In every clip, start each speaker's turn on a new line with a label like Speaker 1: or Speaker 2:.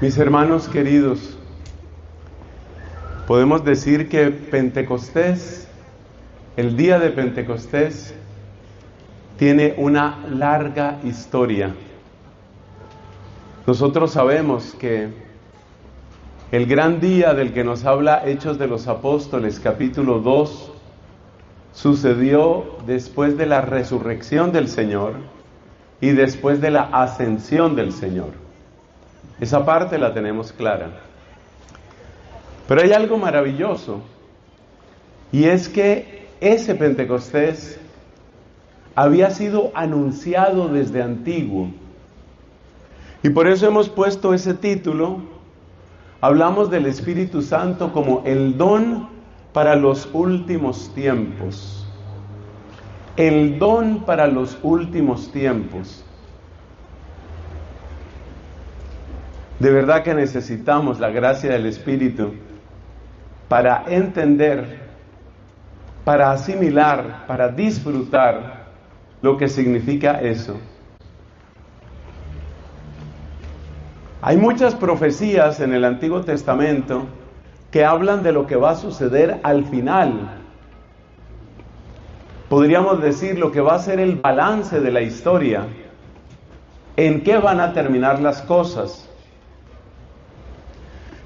Speaker 1: Mis hermanos queridos, podemos decir que Pentecostés, el día de Pentecostés, tiene una larga historia. Nosotros sabemos que el gran día del que nos habla Hechos de los Apóstoles, capítulo 2, sucedió después de la resurrección del Señor y después de la ascensión del Señor. Esa parte la tenemos clara. Pero hay algo maravilloso, y es que ese Pentecostés había sido anunciado desde antiguo. Y por eso hemos puesto ese título. Hablamos del Espíritu Santo como el don para los últimos tiempos. El don para los últimos tiempos. De verdad que necesitamos la gracia del Espíritu para entender, para asimilar, para disfrutar lo que significa eso. Hay muchas profecías en el Antiguo Testamento que hablan de lo que va a suceder al final. Podríamos decir lo que va a ser el balance de la historia. ¿En qué van a terminar las cosas?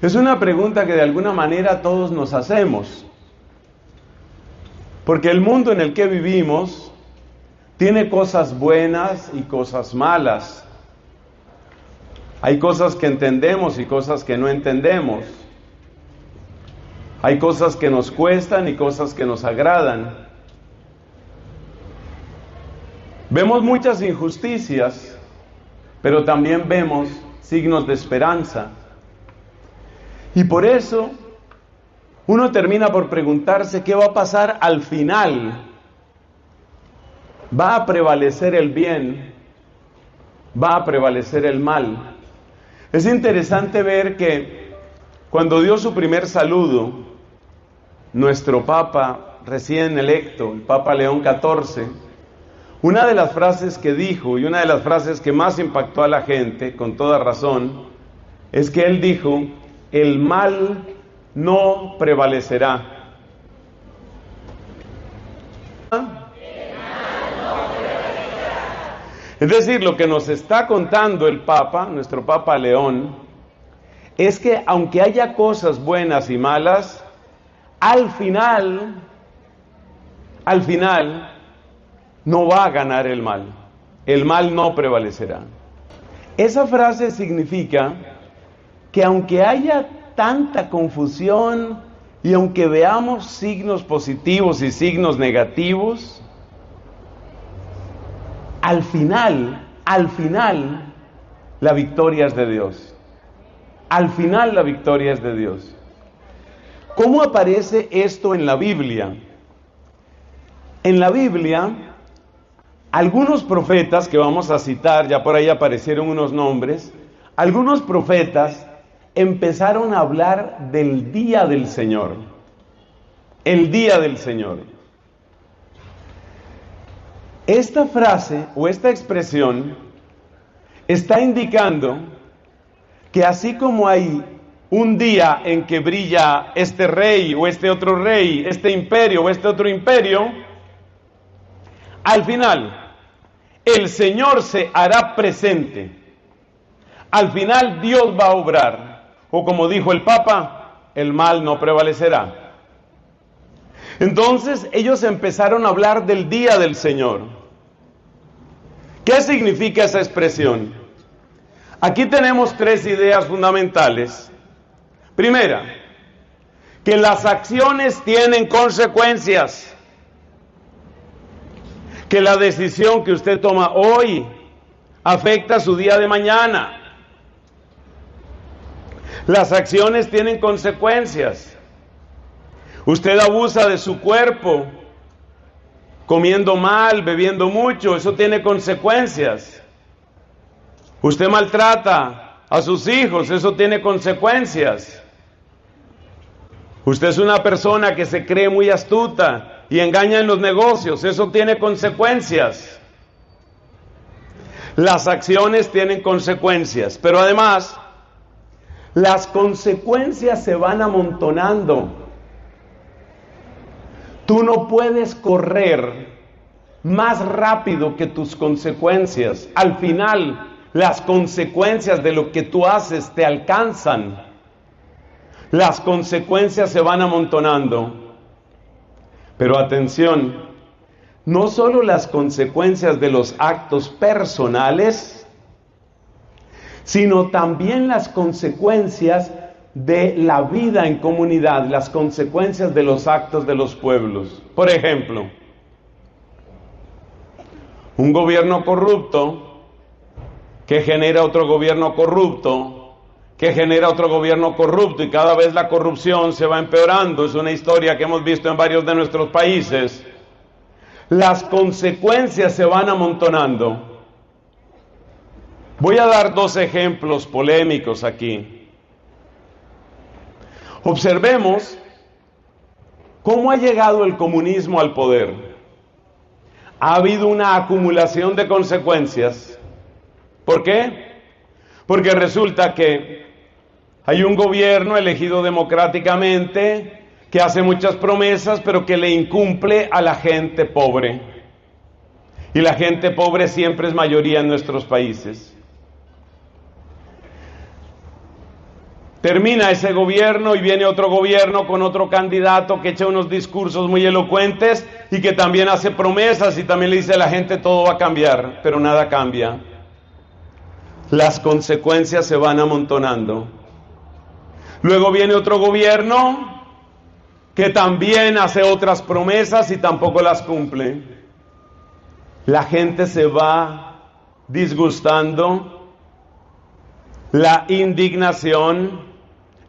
Speaker 1: Es una pregunta que de alguna manera todos nos hacemos. Porque el mundo en el que vivimos tiene cosas buenas y cosas malas. Hay cosas que entendemos y cosas que no entendemos. Hay cosas que nos cuestan y cosas que nos agradan. Vemos muchas injusticias, pero también vemos signos de esperanza. Y por eso uno termina por preguntarse qué va a pasar al final. ¿Va a prevalecer el bien? ¿Va a prevalecer el mal? Es interesante ver que cuando dio su primer saludo, nuestro Papa recién electo, el Papa León XIV, una de las frases que dijo y una de las frases que más impactó a la gente, con toda razón, es que él dijo: el mal no prevalecerá. Es decir, lo que nos está contando el Papa, nuestro Papa León, es que aunque haya cosas buenas y malas, al final, no va a ganar el mal. El mal no prevalecerá. Esa frase significa que aunque haya tanta confusión y aunque veamos signos positivos y signos negativos, al final, la victoria es de Dios. Al final la victoria es de Dios. ¿Cómo aparece esto en la Biblia? En la Biblia, algunos profetas que vamos a citar, ya por ahí aparecieron unos nombres, algunos profetas empezaron a hablar del día del Señor. El día del Señor. Esta frase o esta expresión está indicando que así como hay un día en que brilla este rey o este otro rey, este imperio o este otro imperio, al final el Señor se hará presente. Al final Dios va a obrar. O como dijo el Papa, el mal no prevalecerá. Entonces ellos empezaron a hablar del día del Señor. ¿Qué significa esa expresión? Aquí tenemos tres ideas fundamentales. Primera, que las acciones tienen consecuencias. Que la decisión que usted toma hoy afecta su día de mañana. Las acciones tienen consecuencias. Usted abusa de su cuerpo, comiendo mal, bebiendo mucho, eso tiene consecuencias. Usted maltrata a sus hijos, eso tiene consecuencias. Usted es una persona que se cree muy astuta y engaña en los negocios, eso tiene consecuencias. Las acciones tienen consecuencias, pero además las consecuencias se van amontonando. Tú no puedes correr más rápido que tus consecuencias. Al final, las consecuencias de lo que tú haces te alcanzan. Las consecuencias se van amontonando. Pero atención, no solo las consecuencias de los actos personales, sino también las consecuencias de la vida en comunidad, las consecuencias de los actos de los pueblos. Por ejemplo, un gobierno corrupto que genera otro gobierno corrupto, que genera otro gobierno corrupto, y cada vez la corrupción se va empeorando. Es una historia que hemos visto en varios de nuestros países. Las consecuencias se van amontonando. Voy a dar dos ejemplos polémicos aquí. Observemos cómo ha llegado el comunismo al poder. Ha habido una acumulación de consecuencias. ¿Por qué? Porque resulta que hay un gobierno elegido democráticamente que hace muchas promesas, pero que le incumple a la gente pobre. Y la gente pobre siempre es mayoría en nuestros países. Termina ese gobierno y viene otro gobierno con otro candidato que echa unos discursos muy elocuentes y que también hace promesas y también le dice a la gente todo va a cambiar, pero nada cambia. Las consecuencias se van amontonando. Luego viene otro gobierno que también hace otras promesas y tampoco las cumple. La gente se va disgustando, la indignación,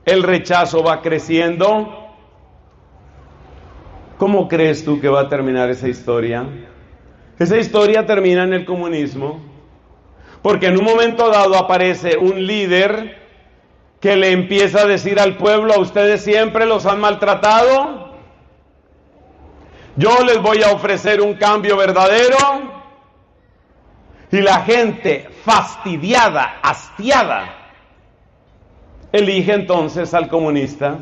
Speaker 1: el rechazo va creciendo. ¿Cómo crees tú que va a terminar esa historia? Esa historia termina en el comunismo, porque en un momento dado aparece un líder que le empieza a decir al pueblo: a ustedes siempre los han maltratado, yo les voy a ofrecer un cambio verdadero. Y la gente fastidiada, hastiada, elige entonces al comunista,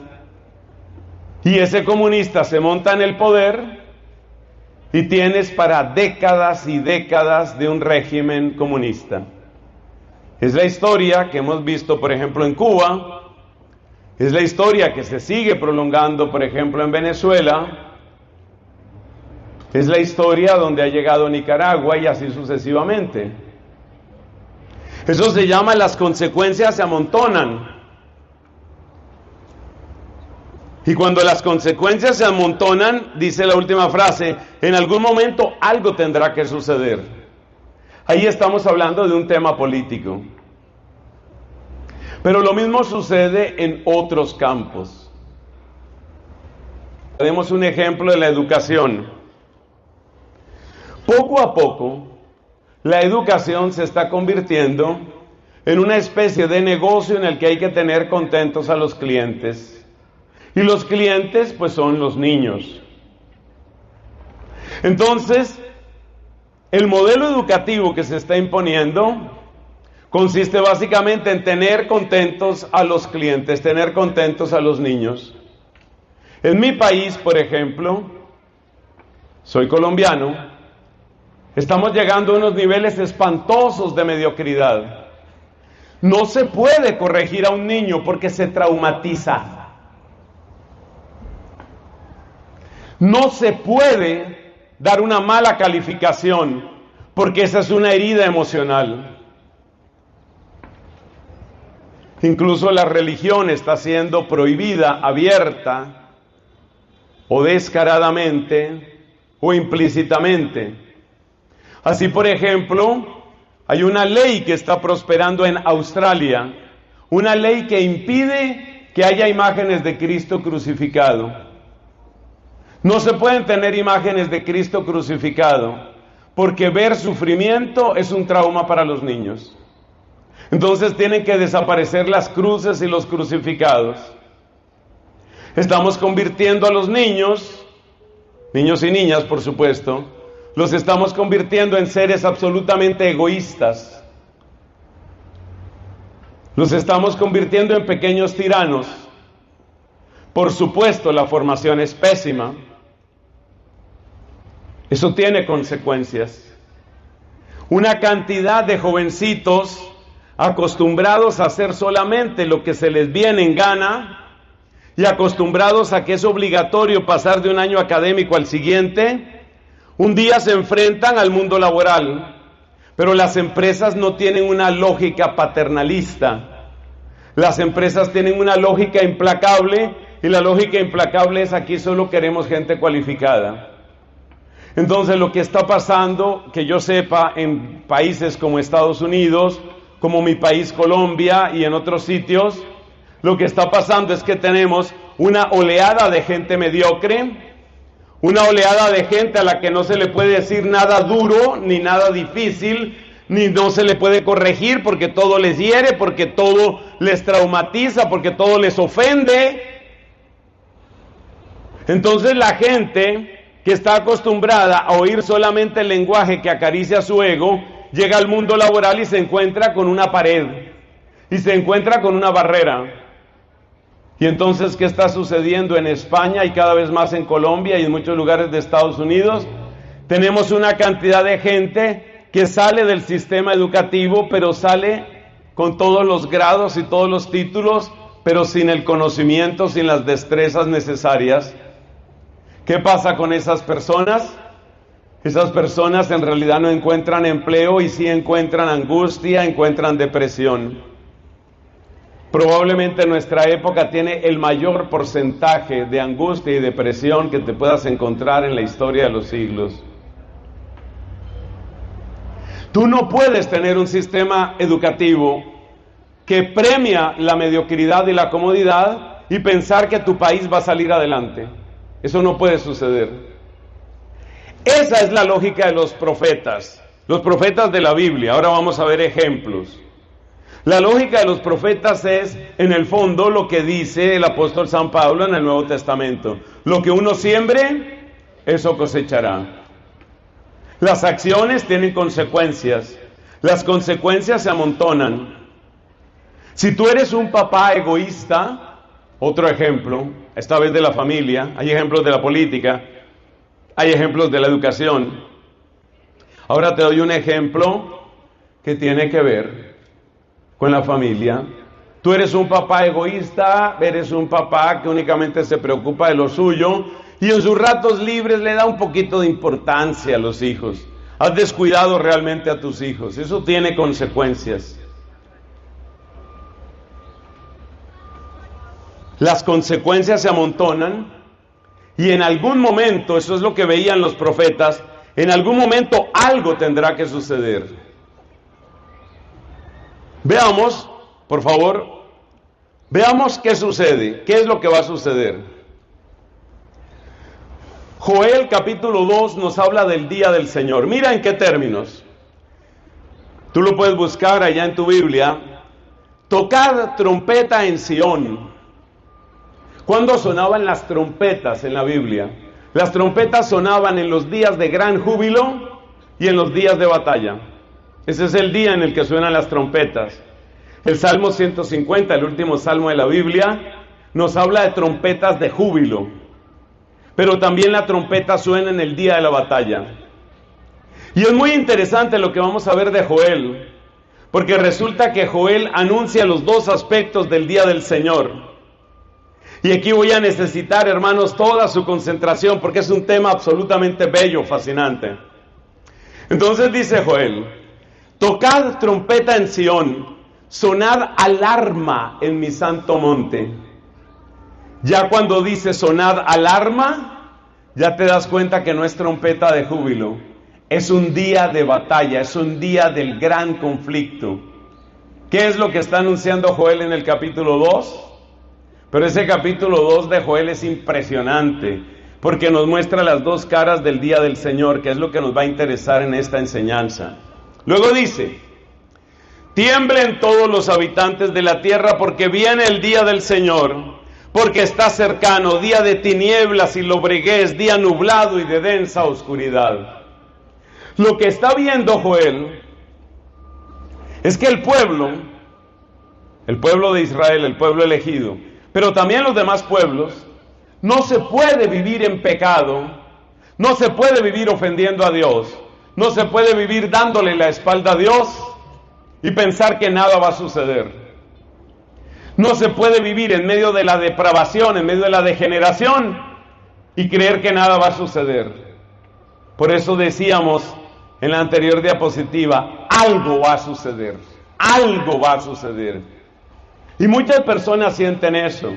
Speaker 1: y ese comunista se monta en el poder y tienes para décadas y décadas de un régimen comunista. Es la historia que hemos visto, por ejemplo, en Cuba, es la historia que se sigue prolongando, por ejemplo, en Venezuela, es la historia donde ha llegado Nicaragua y así sucesivamente. Eso se llama las consecuencias se amontonan. Y cuando las consecuencias se amontonan, dice la última frase, en algún momento algo tendrá que suceder. Ahí estamos hablando de un tema político. Pero lo mismo sucede en otros campos. Tenemos un ejemplo de la educación. Poco a poco, la educación se está convirtiendo en una especie de negocio en el que hay que tener contentos a los clientes. Y los clientes, pues, son los niños. Entonces, el modelo educativo que se está imponiendo consiste básicamente en tener contentos a los clientes, tener contentos a los niños. En mi país, por ejemplo, soy colombiano, estamos llegando a unos niveles espantosos de mediocridad. No se puede corregir a un niño porque se traumatiza. No se puede dar una mala calificación porque esa es una herida emocional. Incluso la religión está siendo prohibida abierta o descaradamente o implícitamente. Así, por ejemplo, hay una ley que está prosperando en Australia, una ley que impide que haya imágenes de Cristo crucificado. No se pueden tener imágenes de Cristo crucificado, porque ver sufrimiento es un trauma para los niños. Entonces tienen que desaparecer las cruces y los crucificados. Estamos convirtiendo a los niños y niñas, por supuesto, los estamos convirtiendo en seres absolutamente egoístas. Nos estamos convirtiendo en pequeños tiranos. Por supuesto, la formación es pésima. Eso tiene consecuencias. Una cantidad de jovencitos acostumbrados a hacer solamente lo que se les viene en gana y acostumbrados a que es obligatorio pasar de un año académico al siguiente, un día se enfrentan al mundo laboral, pero las empresas no tienen una lógica paternalista. Las empresas tienen una lógica implacable, y la lógica implacable es: aquí solo queremos gente cualificada. Entonces, lo que está pasando, que yo sepa, en países como Estados Unidos, como mi país Colombia y en otros sitios, lo que está pasando es que tenemos una oleada de gente mediocre, una oleada de gente a la que no se le puede decir nada duro, ni nada difícil, ni no se le puede corregir porque todo les hiere, porque todo les traumatiza, porque todo les ofende. Entonces la gente que está acostumbrada a oír solamente el lenguaje que acaricia su ego, llega al mundo laboral y se encuentra con una pared, y se encuentra con una barrera. Y entonces, ¿qué está sucediendo en España y cada vez más en Colombia y en muchos lugares de Estados Unidos? Tenemos una cantidad de gente que sale del sistema educativo, pero sale con todos los grados y todos los títulos, pero sin el conocimiento, sin las destrezas necesarias. ¿Qué pasa con esas personas? Esas personas en realidad no encuentran empleo y sí encuentran angustia, encuentran depresión. Probablemente nuestra época tiene el mayor porcentaje de angustia y depresión que te puedas encontrar en la historia de los siglos. Tú no puedes tener un sistema educativo que premia la mediocridad y la comodidad y pensar que tu país va a salir adelante. Eso no puede suceder. Esa es la lógica de los profetas de la Biblia. Ahora vamos a ver ejemplos. La lógica de los profetas es, en el fondo, lo que dice el apóstol San Pablo en el Nuevo Testamento: lo que uno siembre, eso cosechará. Las acciones tienen consecuencias. Las consecuencias se amontonan. Si tú eres un papá egoísta, otro ejemplo, esta vez de la familia, hay ejemplos de la política, hay ejemplos de la educación. Ahora te doy un ejemplo que tiene que ver con la familia. Tú eres un papá egoísta, eres un papá que únicamente se preocupa de lo suyo y en sus ratos libres le da un poquito de importancia a los hijos. Has descuidado realmente a tus hijos. Eso tiene consecuencias. Las consecuencias se amontonan y en algún momento, eso es lo que veían los profetas, en algún momento algo tendrá que suceder. Veamos, por favor, veamos qué sucede, qué es lo que va a suceder. Joel capítulo 2 nos habla del día del Señor. Mira en qué términos. Tú lo puedes buscar allá en tu Biblia. Tocad trompeta en Sión. ¿Cuándo sonaban las trompetas en la Biblia? Las trompetas sonaban en los días de gran júbilo y en los días de batalla. Ese es el día en el que suenan las trompetas. El Salmo 150, el último salmo de la Biblia, nos habla de trompetas de júbilo. Pero también la trompeta suena en el día de la batalla. Y es muy interesante lo que vamos a ver de Joel, porque resulta que Joel anuncia los dos aspectos del día del Señor. Y aquí voy a necesitar, hermanos, toda su concentración, porque es un tema absolutamente bello, fascinante. Entonces dice Joel: tocad trompeta en Sión, sonad alarma en mi santo monte. Ya cuando dice sonad alarma, ya te das cuenta que no es trompeta de júbilo. Es un día de batalla, es un día del gran conflicto. ¿Qué es lo que está anunciando Joel en el capítulo 2? Pero ese capítulo 2 de Joel es impresionante, porque nos muestra las dos caras del día del Señor, que es lo que nos va a interesar en esta enseñanza. Luego dice: tiemblen todos los habitantes de la tierra, porque viene el día del Señor, porque está cercano, día de tinieblas y lobreguez, día nublado y de densa oscuridad. Lo que está viendo Joel es que el pueblo el pueblo de Israel, el pueblo elegido, pero también los demás pueblos, no se puede vivir en pecado, no se puede vivir ofendiendo a Dios, no se puede vivir dándole la espalda a Dios y pensar que nada va a suceder. No se puede vivir en medio de la depravación, en medio de la degeneración y creer que nada va a suceder. Por eso decíamos en la anterior diapositiva, algo va a suceder, algo va a suceder. Y muchas personas sienten eso.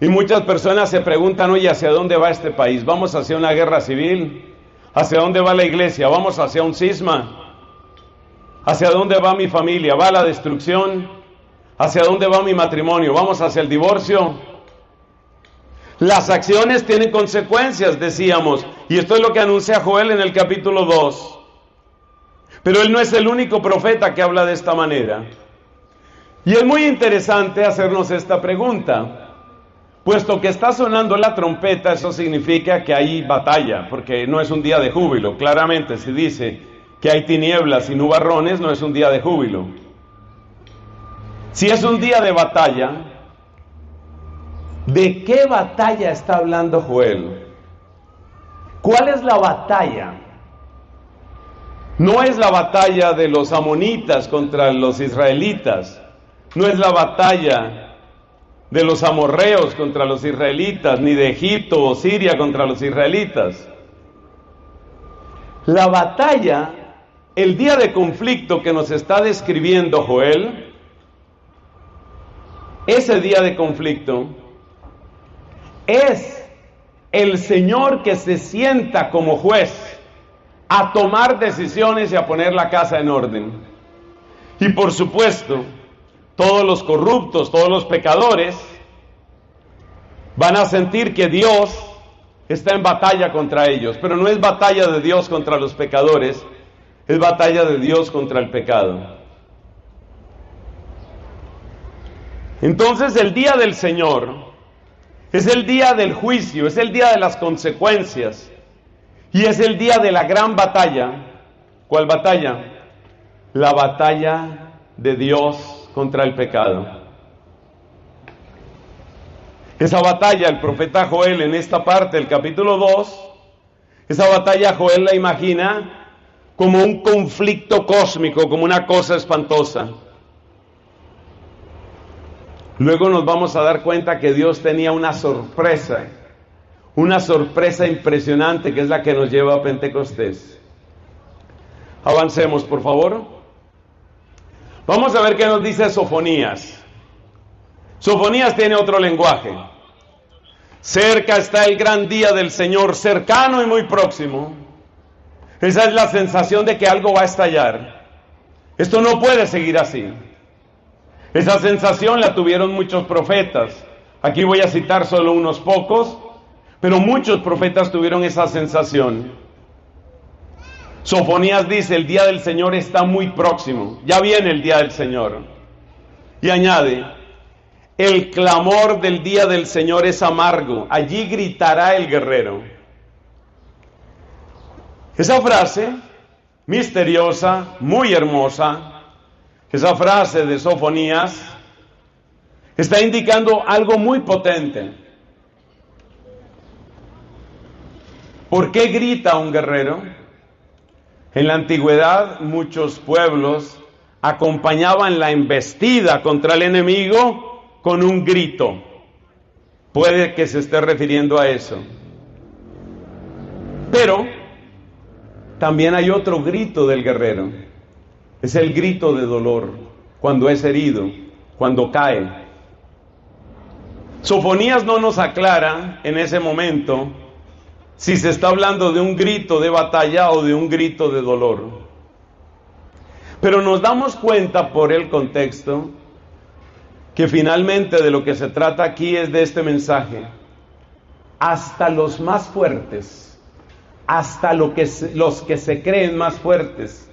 Speaker 1: Y muchas personas se preguntan, oye, ¿hacia dónde va este país? ¿Vamos hacia una guerra civil? ¿Hacia dónde va la iglesia? ¿Vamos hacia un cisma? ¿Hacia dónde va mi familia? ¿Va a la destrucción? ¿Hacia dónde va mi matrimonio? ¿Vamos hacia el divorcio? Las acciones tienen consecuencias, decíamos. Y esto es lo que anuncia Joel en el capítulo 2. Pero él no es el único profeta que habla de esta manera. Y es muy interesante hacernos esta pregunta. Puesto que está sonando la trompeta, eso significa que hay batalla, porque no es un día de júbilo. Claramente, si dice que hay tinieblas y nubarrones, no es un día de júbilo. Si es un día de batalla, ¿de qué batalla está hablando Joel? ¿Cuál es la batalla? No es la batalla de los amonitas contra los israelitas, no es la batalla de los amorreos contra los israelitas, ni de Egipto o Siria contra los israelitas. La batalla, el día de conflicto que nos está describiendo Joel, ese día de conflicto es el Señor que se sienta como juez a tomar decisiones y a poner la casa en orden. Y por supuesto, todos los corruptos, todos los pecadores van a sentir que Dios está en batalla contra ellos, pero no es batalla de Dios contra los pecadores, es batalla de Dios contra el pecado. Entonces el día del Señor es el día del juicio, es el día de las consecuencias y es el día de la gran batalla. ¿Cuál batalla? La batalla de Dios contra el pecado. Esa batalla, el profeta Joel en esta parte del capítulo 2, esa batalla Joel la imagina como un conflicto cósmico, como una cosa espantosa. Luego nos vamos a dar cuenta que Dios tenía una sorpresa impresionante que es la que nos lleva a Pentecostés. Avancemos, por favor. Vamos a ver qué nos dice Sofonías. Sofonías tiene otro lenguaje. Cerca está el gran día del Señor, cercano y muy próximo. Esa es la sensación de que algo va a estallar. Esto no puede seguir así. Esa sensación la tuvieron muchos profetas. Aquí voy a citar solo unos pocos, pero muchos profetas tuvieron esa sensación. Sofonías dice, el día del Señor está muy próximo, ya viene el día del Señor. Y añade, el clamor del día del Señor es amargo, allí gritará el guerrero. Esa frase, misteriosa, muy hermosa, esa frase de Sofonías, está indicando algo muy potente. ¿Por qué grita un guerrero? En la antigüedad, muchos pueblos acompañaban la embestida contra el enemigo con un grito. Puede que se esté refiriendo a eso. Pero también hay otro grito del guerrero. Es el grito de dolor, cuando es herido, cuando cae. Sofonías no nos aclara en ese momento si se está hablando de un grito de batalla o de un grito de dolor. Pero nos damos cuenta por el contexto que finalmente de lo que se trata aquí es de este mensaje. Hasta los más fuertes, hasta los que se creen más fuertes,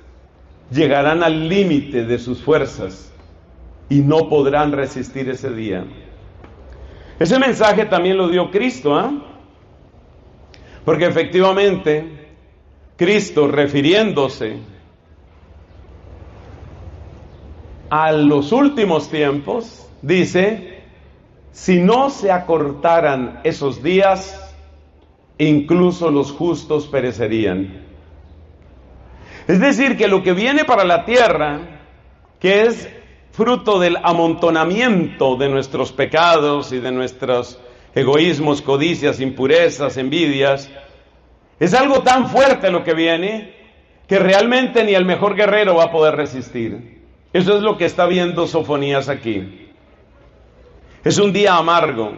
Speaker 1: llegarán al límite de sus fuerzas y no podrán resistir ese día. Ese mensaje también lo dio Cristo, ¿eh? Porque efectivamente, Cristo refiriéndose a los últimos tiempos, dice, si no se acortaran esos días, incluso los justos perecerían. Es decir, que lo que viene para la tierra, que es fruto del amontonamiento de nuestros pecados y de nuestros egoísmos, codicias, impurezas, envidias, es algo tan fuerte lo que viene, que realmente ni el mejor guerrero va a poder resistir. Eso es lo que está viendo Sofonías aquí. Es un día amargo.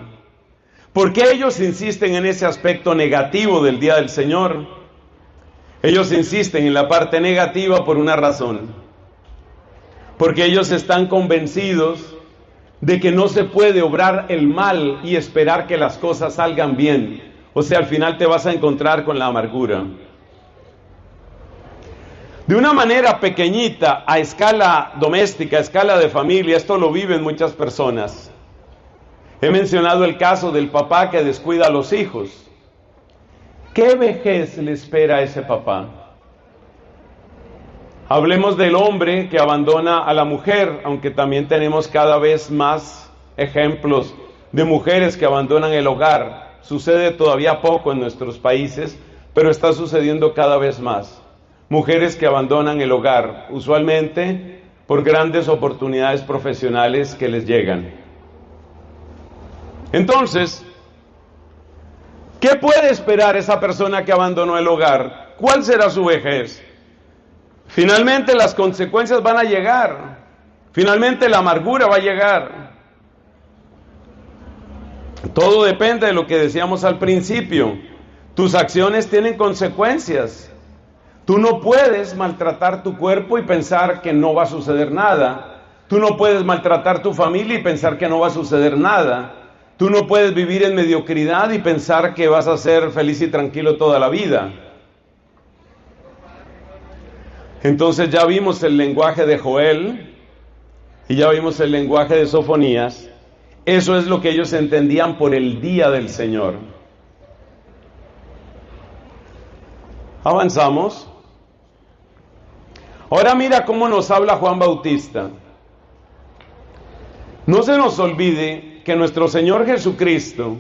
Speaker 1: ¿Por qué ellos insisten en ese aspecto negativo del día del Señor? Ellos insisten en la parte negativa por una razón. Porque ellos están convencidos de que no se puede obrar el mal y esperar que las cosas salgan bien. O sea, al final te vas a encontrar con la amargura. De una manera pequeñita, a escala doméstica, a escala de familia, esto lo viven muchas personas. He mencionado el caso del papá que descuida a los hijos. ¿Qué vejez le espera a ese papá? Hablemos del hombre que abandona a la mujer, aunque también tenemos cada vez más ejemplos de mujeres que abandonan el hogar. Sucede todavía poco en nuestros países, pero está sucediendo cada vez más. Mujeres que abandonan el hogar, usualmente por grandes oportunidades profesionales que les llegan. Entonces, ¿qué puede esperar esa persona que abandonó el hogar? ¿Cuál será su vejez? Finalmente las consecuencias van a llegar. Finalmente la amargura va a llegar. Todo depende de lo que decíamos al principio. Tus acciones tienen consecuencias. Tú no puedes maltratar tu cuerpo y pensar que no va a suceder nada. Tú no puedes maltratar tu familia y pensar que no va a suceder nada. Tú no puedes vivir en mediocridad y pensar que vas a ser feliz y tranquilo toda la vida. Entonces ya vimos el lenguaje de Joel y ya vimos el lenguaje de Sofonías. Eso es lo que ellos entendían por el día del Señor. Avanzamos. Ahora mira cómo nos habla Juan Bautista. No se nos olvide que nuestro Señor Jesucristo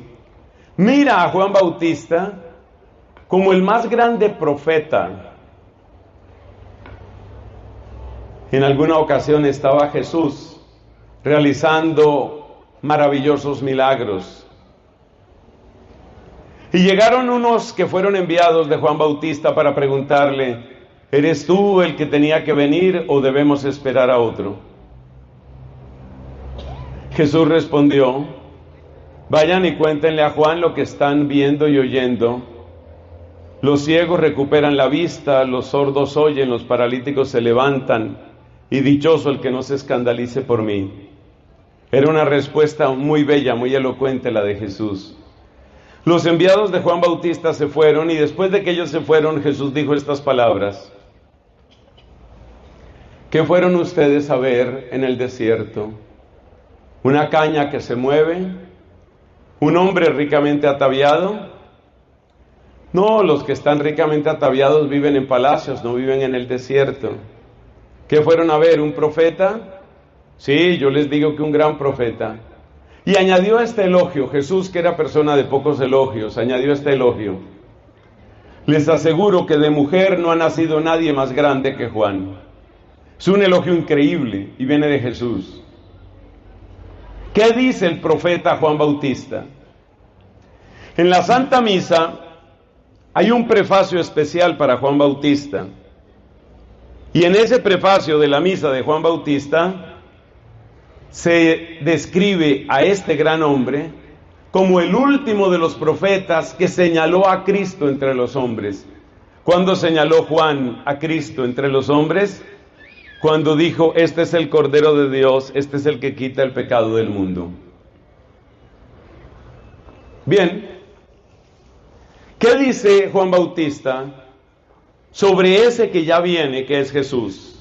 Speaker 1: mira a Juan Bautista como el más grande profeta. En alguna ocasión estaba Jesús realizando maravillosos milagros. Y llegaron unos que fueron enviados de Juan Bautista para preguntarle, ¿eres tú el que tenía que venir o debemos esperar a otro? Jesús respondió, vayan y cuéntenle a Juan lo que están viendo y oyendo. Los ciegos recuperan la vista, los sordos oyen, los paralíticos se levantan, y dichoso el que no se escandalice por mí. Era una respuesta muy bella, muy elocuente la de Jesús. Los enviados de Juan Bautista se fueron, y después de que ellos se fueron, Jesús dijo estas palabras. ¿Qué fueron ustedes a ver en el desierto? ¿Una caña que se mueve? ¿Un hombre ricamente ataviado? No, los que están ricamente ataviados viven en palacios, no viven en el desierto. ¿Qué fueron a ver? ¿Un profeta? Sí, yo les digo que un gran profeta. Y añadió este elogio, Jesús, que era persona de pocos elogios, añadió este elogio. Les aseguro que de mujer no ha nacido nadie más grande que Juan. Es un elogio increíble y viene de Jesús. ¿Qué dice el profeta Juan Bautista? En la Santa Misa hay un prefacio especial para Juan Bautista. Y en ese prefacio de la misa de Juan Bautista se describe a este gran hombre como el último de los profetas que señaló a Cristo entre los hombres. ¿Cuándo señaló Juan a Cristo entre los hombres? Cuando dijo, este es el Cordero de Dios, este es el que quita el pecado del mundo. Bien, ¿qué dice Juan Bautista sobre ese que ya viene, que es Jesús?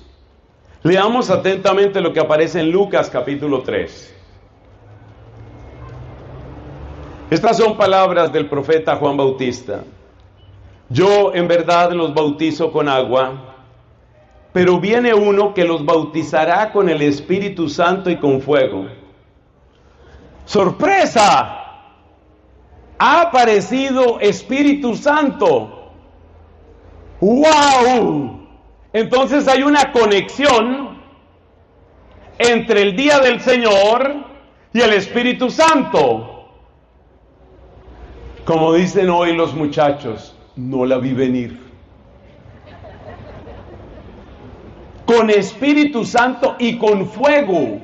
Speaker 1: Leamos atentamente lo que aparece en Lucas capítulo 3. Estas son palabras del profeta Juan Bautista. Yo en verdad los bautizo con agua, pero viene uno que los bautizará con el Espíritu Santo y con fuego. ¡Sorpresa! Ha aparecido Espíritu Santo. ¡Wow! Entonces hay una conexión entre el día del Señor y el Espíritu Santo. Como dicen hoy los muchachos, no la vi venir. Con Espíritu Santo y con fuego.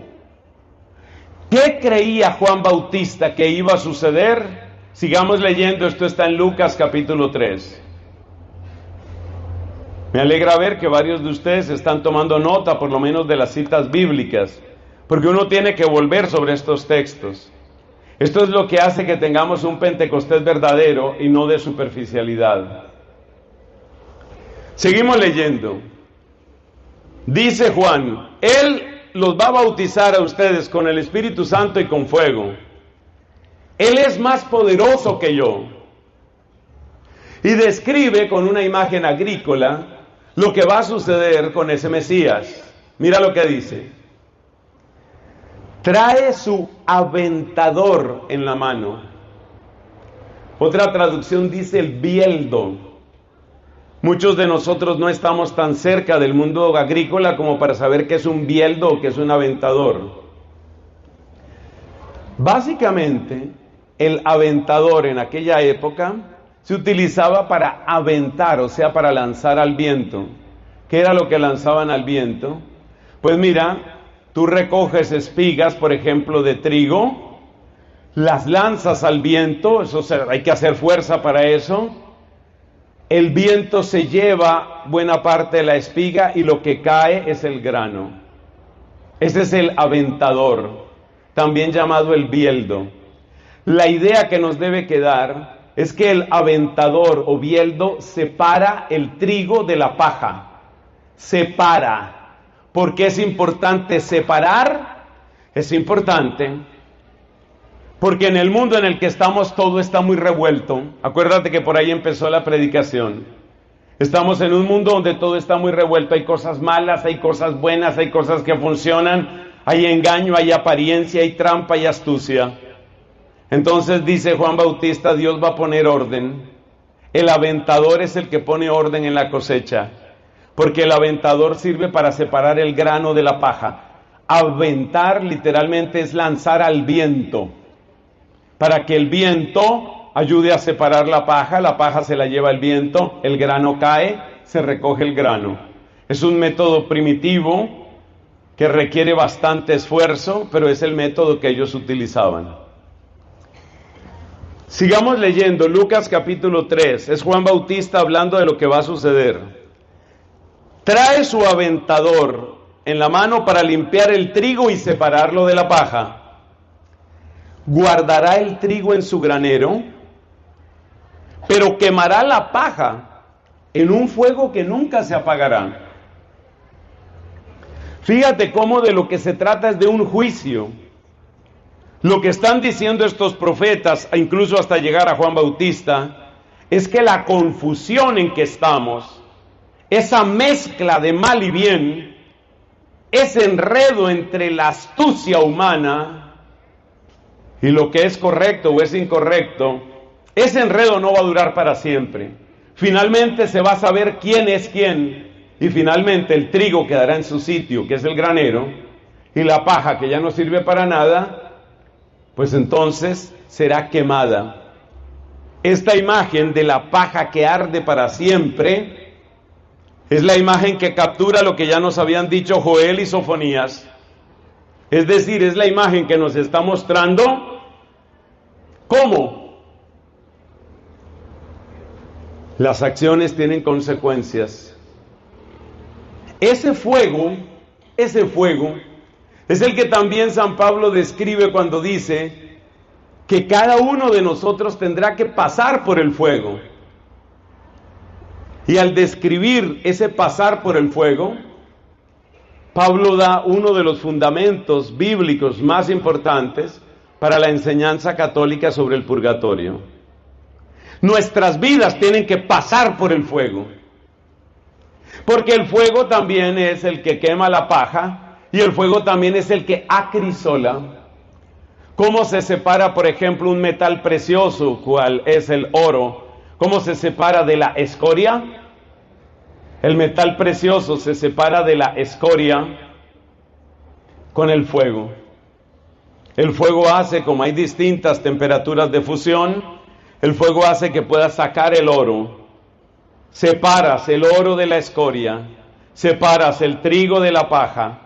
Speaker 1: ¿Qué creía Juan Bautista que iba a suceder? Sigamos leyendo, esto está en Lucas capítulo 3. Me alegra ver que varios de ustedes están tomando nota, por lo menos de las citas bíblicas, porque uno tiene que volver sobre estos textos. Esto es lo que hace que tengamos un Pentecostés verdadero y no de superficialidad. Seguimos leyendo. Dice Juan, Él los va a bautizar a ustedes con el Espíritu Santo y con fuego. Él es más poderoso que yo. Y describe con una imagen agrícola lo que va a suceder con ese Mesías. Mira lo que dice. Trae su aventador en la mano. Otra traducción dice el bieldo. Muchos de nosotros no estamos tan cerca del mundo agrícola como para saber qué es un bieldo o qué es un aventador. Básicamente, el aventador en aquella época se utilizaba para aventar, o sea, para lanzar al viento. ¿Qué era lo que lanzaban al viento? Pues mira, tú recoges espigas, por ejemplo, de trigo, las lanzas al viento, hay que hacer fuerza para eso. El viento se lleva buena parte de la espiga y lo que cae es el grano. Ese es el aventador, también llamado el bieldo. La idea que nos debe quedar es que el aventador o bieldo separa el trigo de la paja. Separa. ¿Por qué es importante separar? Es importante porque en el mundo en el que estamos todo está muy revuelto. Acuérdate que por ahí empezó la predicación. Estamos en un mundo donde todo está muy revuelto. Hay cosas malas, hay cosas buenas, hay cosas que funcionan. Hay engaño, hay apariencia, hay trampa y astucia. Entonces dice Juan Bautista, Dios va a poner orden. El aventador es el que pone orden en la cosecha. Porque el aventador sirve para separar el grano de la paja. Aventar literalmente es lanzar al viento. Para que el viento ayude a separar la paja se la lleva el viento, el grano cae, se recoge el grano. Es un método primitivo que requiere bastante esfuerzo, pero es el método que ellos utilizaban. Sigamos leyendo, Lucas capítulo 3, es Juan Bautista hablando de lo que va a suceder. Trae su aventador en la mano para limpiar el trigo y separarlo de la paja. Guardará el trigo en su granero, pero quemará la paja en un fuego que nunca se apagará. Fíjate cómo de lo que se trata es de un juicio. Lo que están diciendo estos profetas, incluso hasta llegar a Juan Bautista, es que la confusión en que estamos, esa mezcla de mal y bien, ese enredo entre la astucia humana y lo que es correcto o es incorrecto, ese enredo no va a durar para siempre. Finalmente se va a saber quién es quién, y finalmente el trigo quedará en su sitio, que es el granero, y la paja, que ya no sirve para nada, pues entonces será quemada. Esta imagen de la paja que arde para siempre es la imagen que captura lo que ya nos habían dicho Joel y Sofonías. Es decir, es la imagen que nos está mostrando cómo las acciones tienen consecuencias. Ese fuego es el que también San Pablo describe cuando dice que cada uno de nosotros tendrá que pasar por el fuego. Y al describir ese pasar por el fuego, Pablo da uno de los fundamentos bíblicos más importantes para la enseñanza católica sobre el purgatorio. Nuestras vidas tienen que pasar por el fuego. Porque el fuego también es el que quema la paja y el fuego también es el que acrisola. ¿Cómo se separa, por ejemplo, un metal precioso, cual es el oro? ¿Cómo se separa de la escoria? El metal precioso se separa de la escoria con el fuego. El fuego hace, como hay distintas temperaturas de fusión, el fuego hace que puedas sacar el oro. Separas el oro de la escoria, separas el trigo de la paja.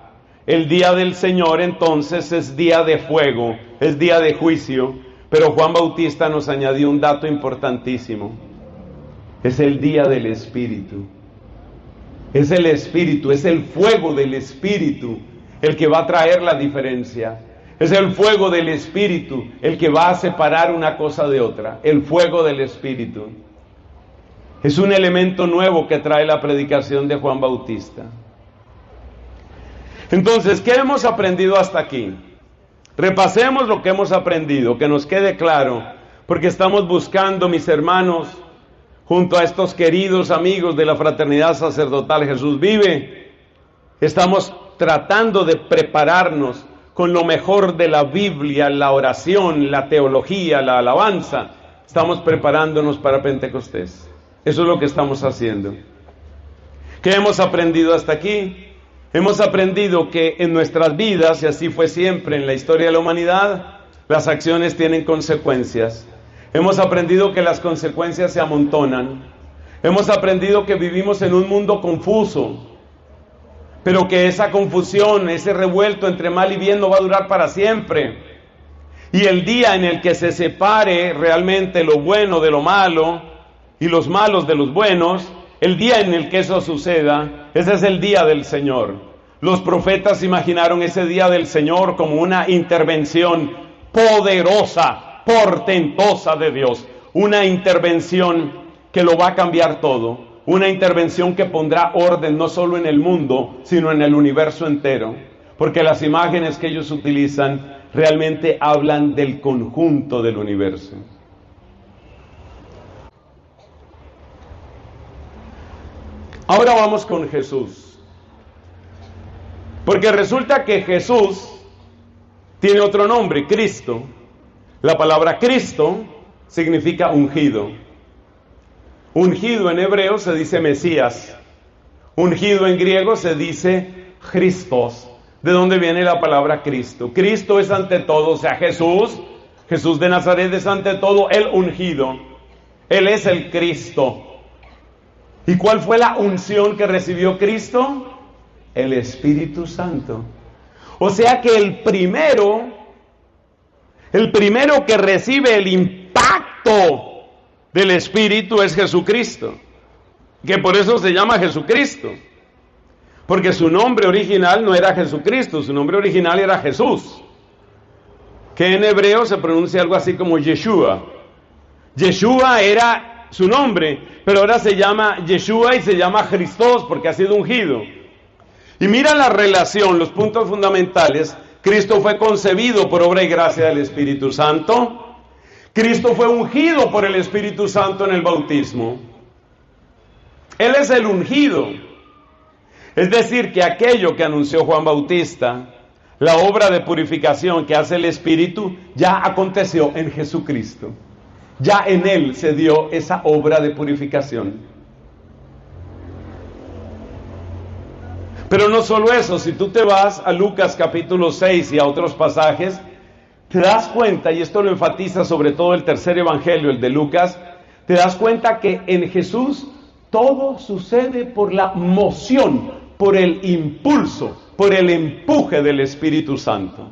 Speaker 1: El día del Señor entonces es día de fuego, es día de juicio, pero Juan Bautista nos añadió un dato importantísimo. Es el día del Espíritu. Es el Espíritu, es el fuego del Espíritu el que va a traer la diferencia. Es el fuego del Espíritu el que va a separar una cosa de otra. El fuego del Espíritu. Es un elemento nuevo que trae la predicación de Juan Bautista. Entonces, ¿qué hemos aprendido hasta aquí? Repasemos lo que hemos aprendido, que nos quede claro, porque estamos buscando, mis hermanos, junto a estos queridos amigos de la Fraternidad Sacerdotal Jesús Vive, estamos tratando de prepararnos con lo mejor de la Biblia, la oración, la teología, la alabanza. Estamos preparándonos para Pentecostés. Eso es lo que estamos haciendo. ¿Qué hemos aprendido hasta aquí? Hemos aprendido que en nuestras vidas, y así fue siempre en la historia de la humanidad, las acciones tienen consecuencias. Hemos aprendido que las consecuencias se amontonan. Hemos aprendido que vivimos en un mundo confuso, pero que esa confusión, ese revuelto entre mal y bien no va a durar para siempre. Y el día en el que se separe realmente lo bueno de lo malo y los malos de los buenos, el día en el que eso suceda, ese es el día del Señor. Los profetas imaginaron ese día del Señor como una intervención poderosa, portentosa de Dios. Una intervención que lo va a cambiar todo. Una intervención que pondrá orden no solo en el mundo, sino en el universo entero. Porque las imágenes que ellos utilizan realmente hablan del conjunto del universo. Ahora vamos con Jesús. Porque resulta que Jesús tiene otro nombre, Cristo. La palabra Cristo significa ungido. Ungido en hebreo se dice Mesías. Ungido en griego se dice Christos. ¿De dónde viene la palabra Cristo? Cristo es ante todo, o sea, Jesús de Nazaret es ante todo el ungido. Él es el Cristo. ¿Y cuál fue la unción que recibió Cristo? El Espíritu Santo. O sea que el primero que recibe el impacto del Espíritu es Jesucristo. Que por eso se llama Jesucristo. Porque su nombre original no era Jesucristo, su nombre original era Jesús. Que en hebreo se pronuncia algo así como Yeshua. Yeshua era su nombre, pero ahora se llama Yeshua y se llama Christos porque ha sido ungido. Y mira la relación, los puntos fundamentales. Cristo fue concebido por obra y gracia del Espíritu Santo. Cristo fue ungido por el Espíritu Santo en el bautismo. Él es el ungido. Es decir, que aquello que anunció Juan Bautista, la obra de purificación que hace el Espíritu, ya aconteció en Jesucristo. Ya en Él se dio esa obra de purificación. Pero no solo eso, si tú te vas a Lucas capítulo 6 y a otros pasajes, te das cuenta, y esto lo enfatiza sobre todo el tercer evangelio, el de Lucas, te das cuenta que en Jesús todo sucede por la moción, por el impulso, por el empuje del Espíritu Santo.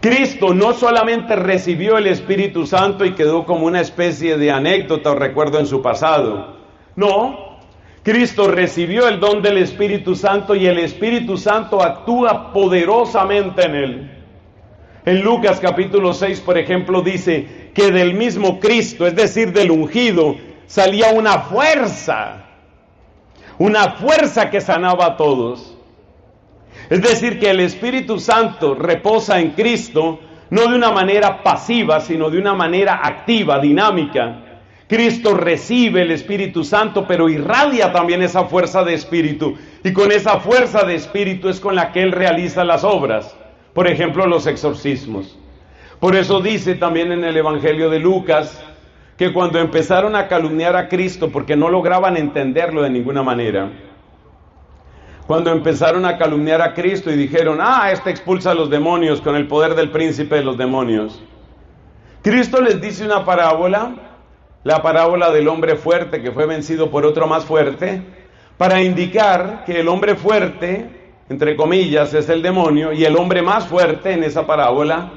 Speaker 1: Cristo no solamente recibió el Espíritu Santo y quedó como una especie de anécdota o recuerdo en su pasado. No, Cristo recibió el don del Espíritu Santo y el Espíritu Santo actúa poderosamente en él. En Lucas capítulo 6, por ejemplo, dice que del mismo Cristo, es decir, del ungido, salía una fuerza que sanaba a todos. Es decir, que el Espíritu Santo reposa en Cristo, no de una manera pasiva, sino de una manera activa, dinámica, Cristo recibe el Espíritu Santo, pero irradia también esa fuerza de Espíritu. Y con esa fuerza de Espíritu es con la que Él realiza las obras. Por ejemplo, los exorcismos. Por eso dice también en el Evangelio de Lucas que cuando empezaron a calumniar a Cristo, porque no lograban entenderlo de ninguna manera, cuando empezaron a calumniar a Cristo y dijeron, este expulsa a los demonios con el poder del príncipe de los demonios. Cristo les dice una parábola, la parábola del hombre fuerte que fue vencido por otro más fuerte, para indicar que el hombre fuerte, entre comillas, es el demonio, y el hombre más fuerte en esa parábola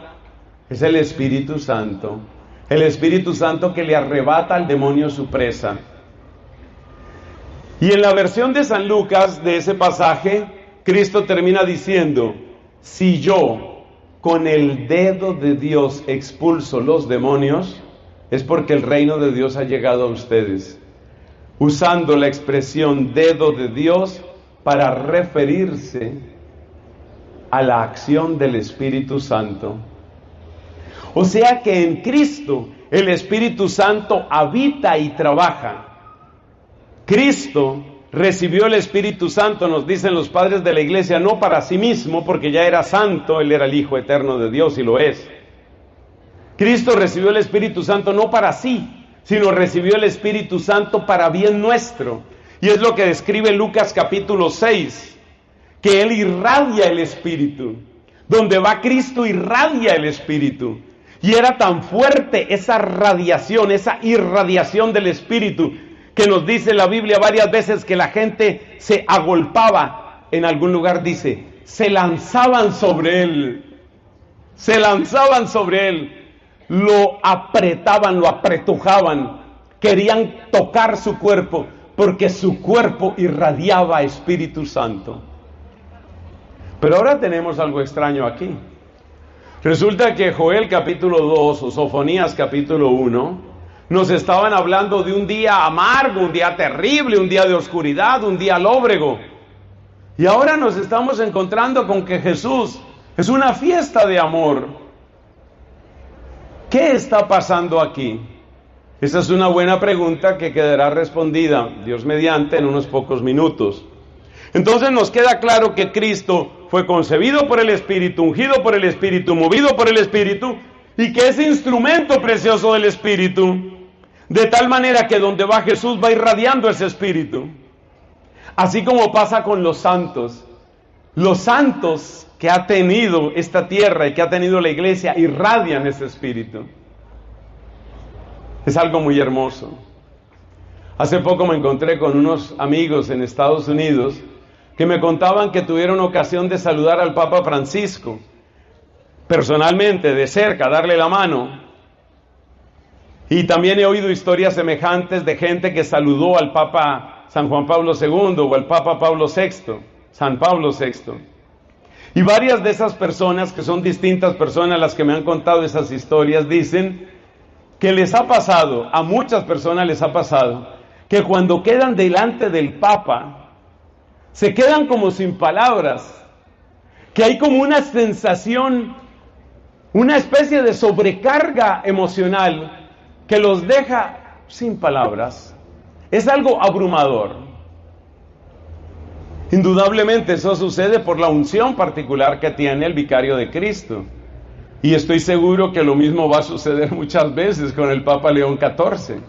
Speaker 1: es el Espíritu Santo. El Espíritu Santo que le arrebata al demonio su presa. Y en la versión de San Lucas de ese pasaje, Cristo termina diciendo, si yo con el dedo de Dios expulso los demonios, es porque el reino de Dios ha llegado a ustedes. Usando la expresión dedo de Dios para referirse a la acción del Espíritu Santo. O sea que en Cristo el Espíritu Santo habita y trabaja. Cristo recibió el Espíritu Santo, nos dicen los padres de la iglesia, no para sí mismo, porque ya era santo, Él era el Hijo eterno de Dios y lo es. Cristo recibió el Espíritu Santo no para sí, sino recibió el Espíritu Santo para bien nuestro. Y es lo que describe Lucas capítulo 6, que Él irradia el Espíritu. Donde va Cristo irradia el Espíritu. Y era tan fuerte esa radiación, esa irradiación del Espíritu, que nos dice la Biblia varias veces que la gente se agolpaba. En algún lugar dice, se lanzaban sobre Él. Se lanzaban sobre Él. Lo apretaban, lo apretujaban, querían tocar su cuerpo, porque su cuerpo irradiaba Espíritu Santo. Pero ahora tenemos algo extraño aquí. Resulta que Joel capítulo 2 o Sofonías capítulo 1 nos estaban hablando de un día amargo, un día terrible, un día de oscuridad, un día lóbrego. Y ahora nos estamos encontrando con que Jesús es una fiesta de amor. ¿Qué está pasando aquí? Esa es una buena pregunta que quedará respondida, Dios mediante, en unos pocos minutos. Entonces nos queda claro que Cristo fue concebido por el Espíritu, ungido por el Espíritu, movido por el Espíritu, y que es instrumento precioso del Espíritu, de tal manera que donde va Jesús va irradiando ese Espíritu. Así como pasa con los santos. Los santos que ha tenido esta tierra y que ha tenido la iglesia irradian ese Espíritu. Es algo muy hermoso. Hace poco me encontré con unos amigos en Estados Unidos que me contaban que tuvieron ocasión de saludar al Papa Francisco, personalmente, de cerca, darle la mano. Y también he oído historias semejantes de gente que saludó al Papa San Juan Pablo II o al Papa Pablo VI, San Pablo VI. Y varias de esas personas, que son distintas personas las que me han contado esas historias, dicen que les ha pasado, a muchas personas les ha pasado, que cuando quedan delante del Papa, se quedan como sin palabras, que hay como una sensación, una especie de sobrecarga emocional que los deja sin palabras. Es algo abrumador. Indudablemente eso sucede por la unción particular que tiene el vicario de Cristo. Y estoy seguro que lo mismo va a suceder muchas veces con el Papa León XIV.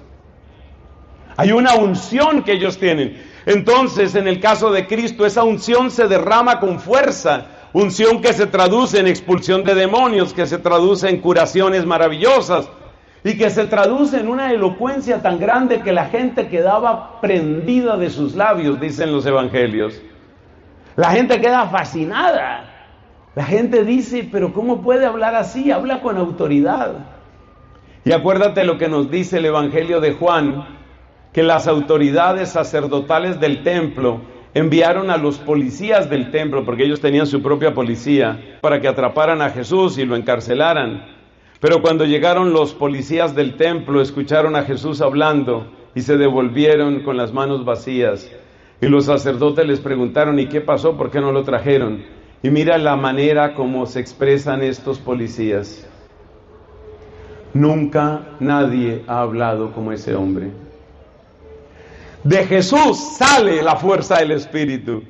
Speaker 1: Hay una unción que ellos tienen. Entonces, en el caso de Cristo, esa unción se derrama con fuerza. Unción que se traduce en expulsión de demonios, que se traduce en curaciones maravillosas, y que se traduce en una elocuencia tan grande que la gente quedaba prendida de sus labios, dicen los evangelios. La gente queda fascinada. La gente dice, pero ¿cómo puede hablar así? Habla con autoridad. Y acuérdate lo que nos dice el Evangelio de Juan, que las autoridades sacerdotales del templo enviaron a los policías del templo, porque ellos tenían su propia policía, para que atraparan a Jesús y lo encarcelaran. Pero cuando llegaron los policías del templo, escucharon a Jesús hablando y se devolvieron con las manos vacías. Y los sacerdotes les preguntaron, ¿y qué pasó? ¿Por qué no lo trajeron? Y mira la manera como se expresan estos policías. Nunca nadie ha hablado como ese hombre. De Jesús sale la fuerza del Espíritu.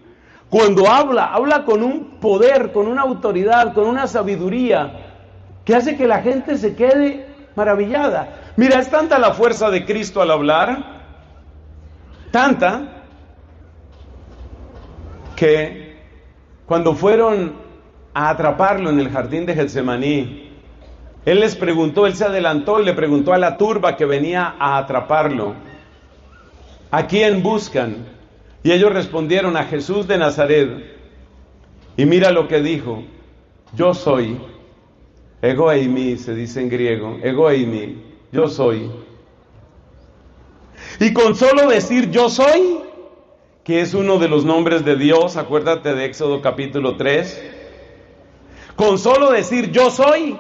Speaker 1: Cuando habla con un poder, con una autoridad, con una sabiduría que hace que la gente se quede maravillada. Mira, es tanta la fuerza de Cristo al hablar, tanta, que cuando fueron a atraparlo en el jardín de Getsemaní, Él se adelantó y le preguntó a la turba que venía a atraparlo: ¿a quién buscan? Y ellos respondieron: a Jesús de Nazaret. Y mira lo que dijo: yo soy. Ego eimi se dice en griego, ego eimi, yo soy. Y con solo decir yo soy, que es uno de los nombres de Dios, acuérdate de Éxodo capítulo 3, con solo decir yo soy,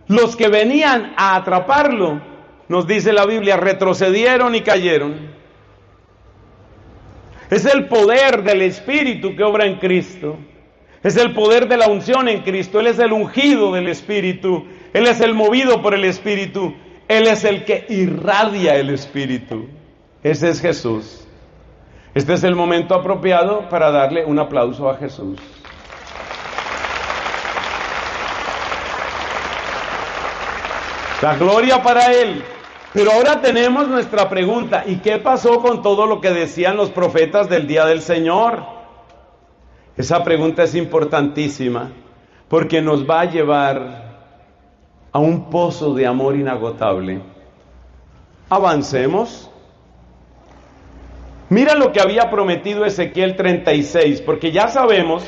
Speaker 1: los que venían a atraparlo, nos dice la Biblia, retrocedieron y cayeron. Es el poder del Espíritu que obra en Cristo. Es el poder de la unción en Cristo. Él es el ungido del Espíritu. Él es el movido por el Espíritu. Él es el que irradia el Espíritu. Ese es Jesús. Este es el momento apropiado para darle un aplauso a Jesús. La gloria para Él. Pero ahora tenemos nuestra pregunta: ¿y qué pasó con todo lo que decían los profetas del día del Señor? Esa pregunta es importantísima, porque nos va a llevar a un pozo de amor inagotable. Avancemos. Mira lo que había prometido Ezequiel 36, porque ya sabemos,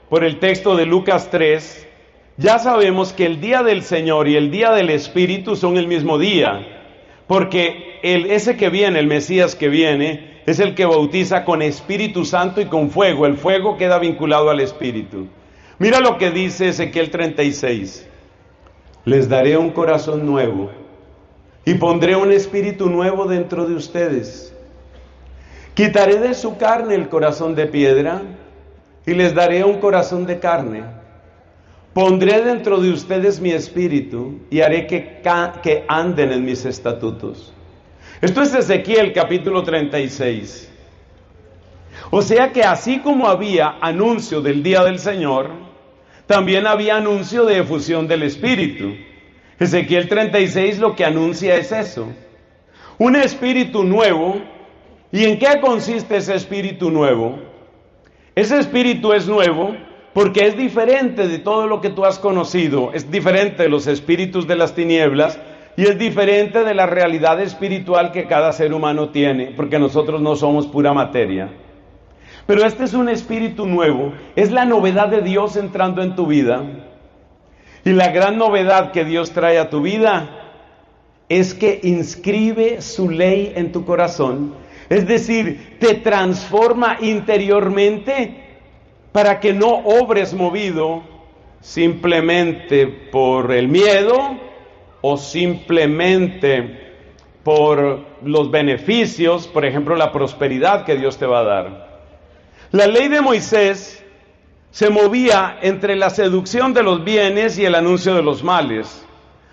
Speaker 1: por el texto de Lucas 3, ya sabemos que el día del Señor y el día del Espíritu son el mismo día, porque ese que viene, el Mesías que viene, es el que bautiza con Espíritu Santo y con fuego. El fuego queda vinculado al Espíritu. Mira lo que dice Ezequiel 36. Les daré un corazón nuevo y pondré un espíritu nuevo dentro de ustedes. Quitaré de su carne el corazón de piedra y les daré un corazón de carne. Pondré dentro de ustedes mi espíritu y haré que anden en mis estatutos. Esto es Ezequiel capítulo 36. O sea que así como había anuncio del día del Señor, también había anuncio de efusión del Espíritu. Ezequiel 36 lo que anuncia es eso: un espíritu nuevo. ¿Y en qué consiste ese espíritu nuevo? Ese espíritu es nuevo porque es diferente de todo lo que tú has conocido. Es diferente de los espíritus de las tinieblas. Y es diferente de la realidad espiritual que cada ser humano tiene, porque nosotros no somos pura materia. Pero este es un espíritu nuevo, es la novedad de Dios entrando en tu vida. Y la gran novedad que Dios trae a tu vida es que inscribe su ley en tu corazón. Es decir, te transforma interiormente para que no obres movido simplemente por el miedo, o simplemente por los beneficios, por ejemplo, la prosperidad que Dios te va a dar. La ley de Moisés se movía entre la seducción de los bienes y el anuncio de los males.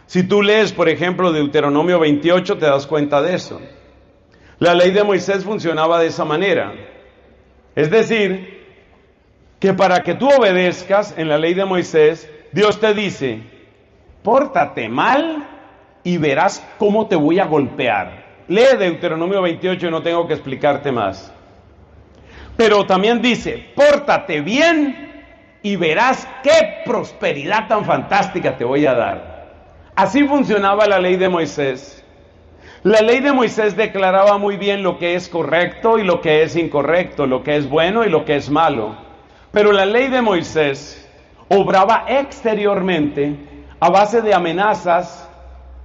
Speaker 1: Si tú lees, por ejemplo, Deuteronomio 28, te das cuenta de eso. La ley de Moisés funcionaba de esa manera. Es decir, que para que tú obedezcas en la ley de Moisés, Dios te dice: pórtate mal y verás cómo te voy a golpear. Lee Deuteronomio 28 y no tengo que explicarte más. Pero también dice: pórtate bien y verás qué prosperidad tan fantástica te voy a dar. Así funcionaba la ley de Moisés. La ley de Moisés declaraba muy bien lo que es correcto y lo que es incorrecto, lo que es bueno y lo que es malo. Pero la ley de Moisés obraba exteriormente a base de amenazas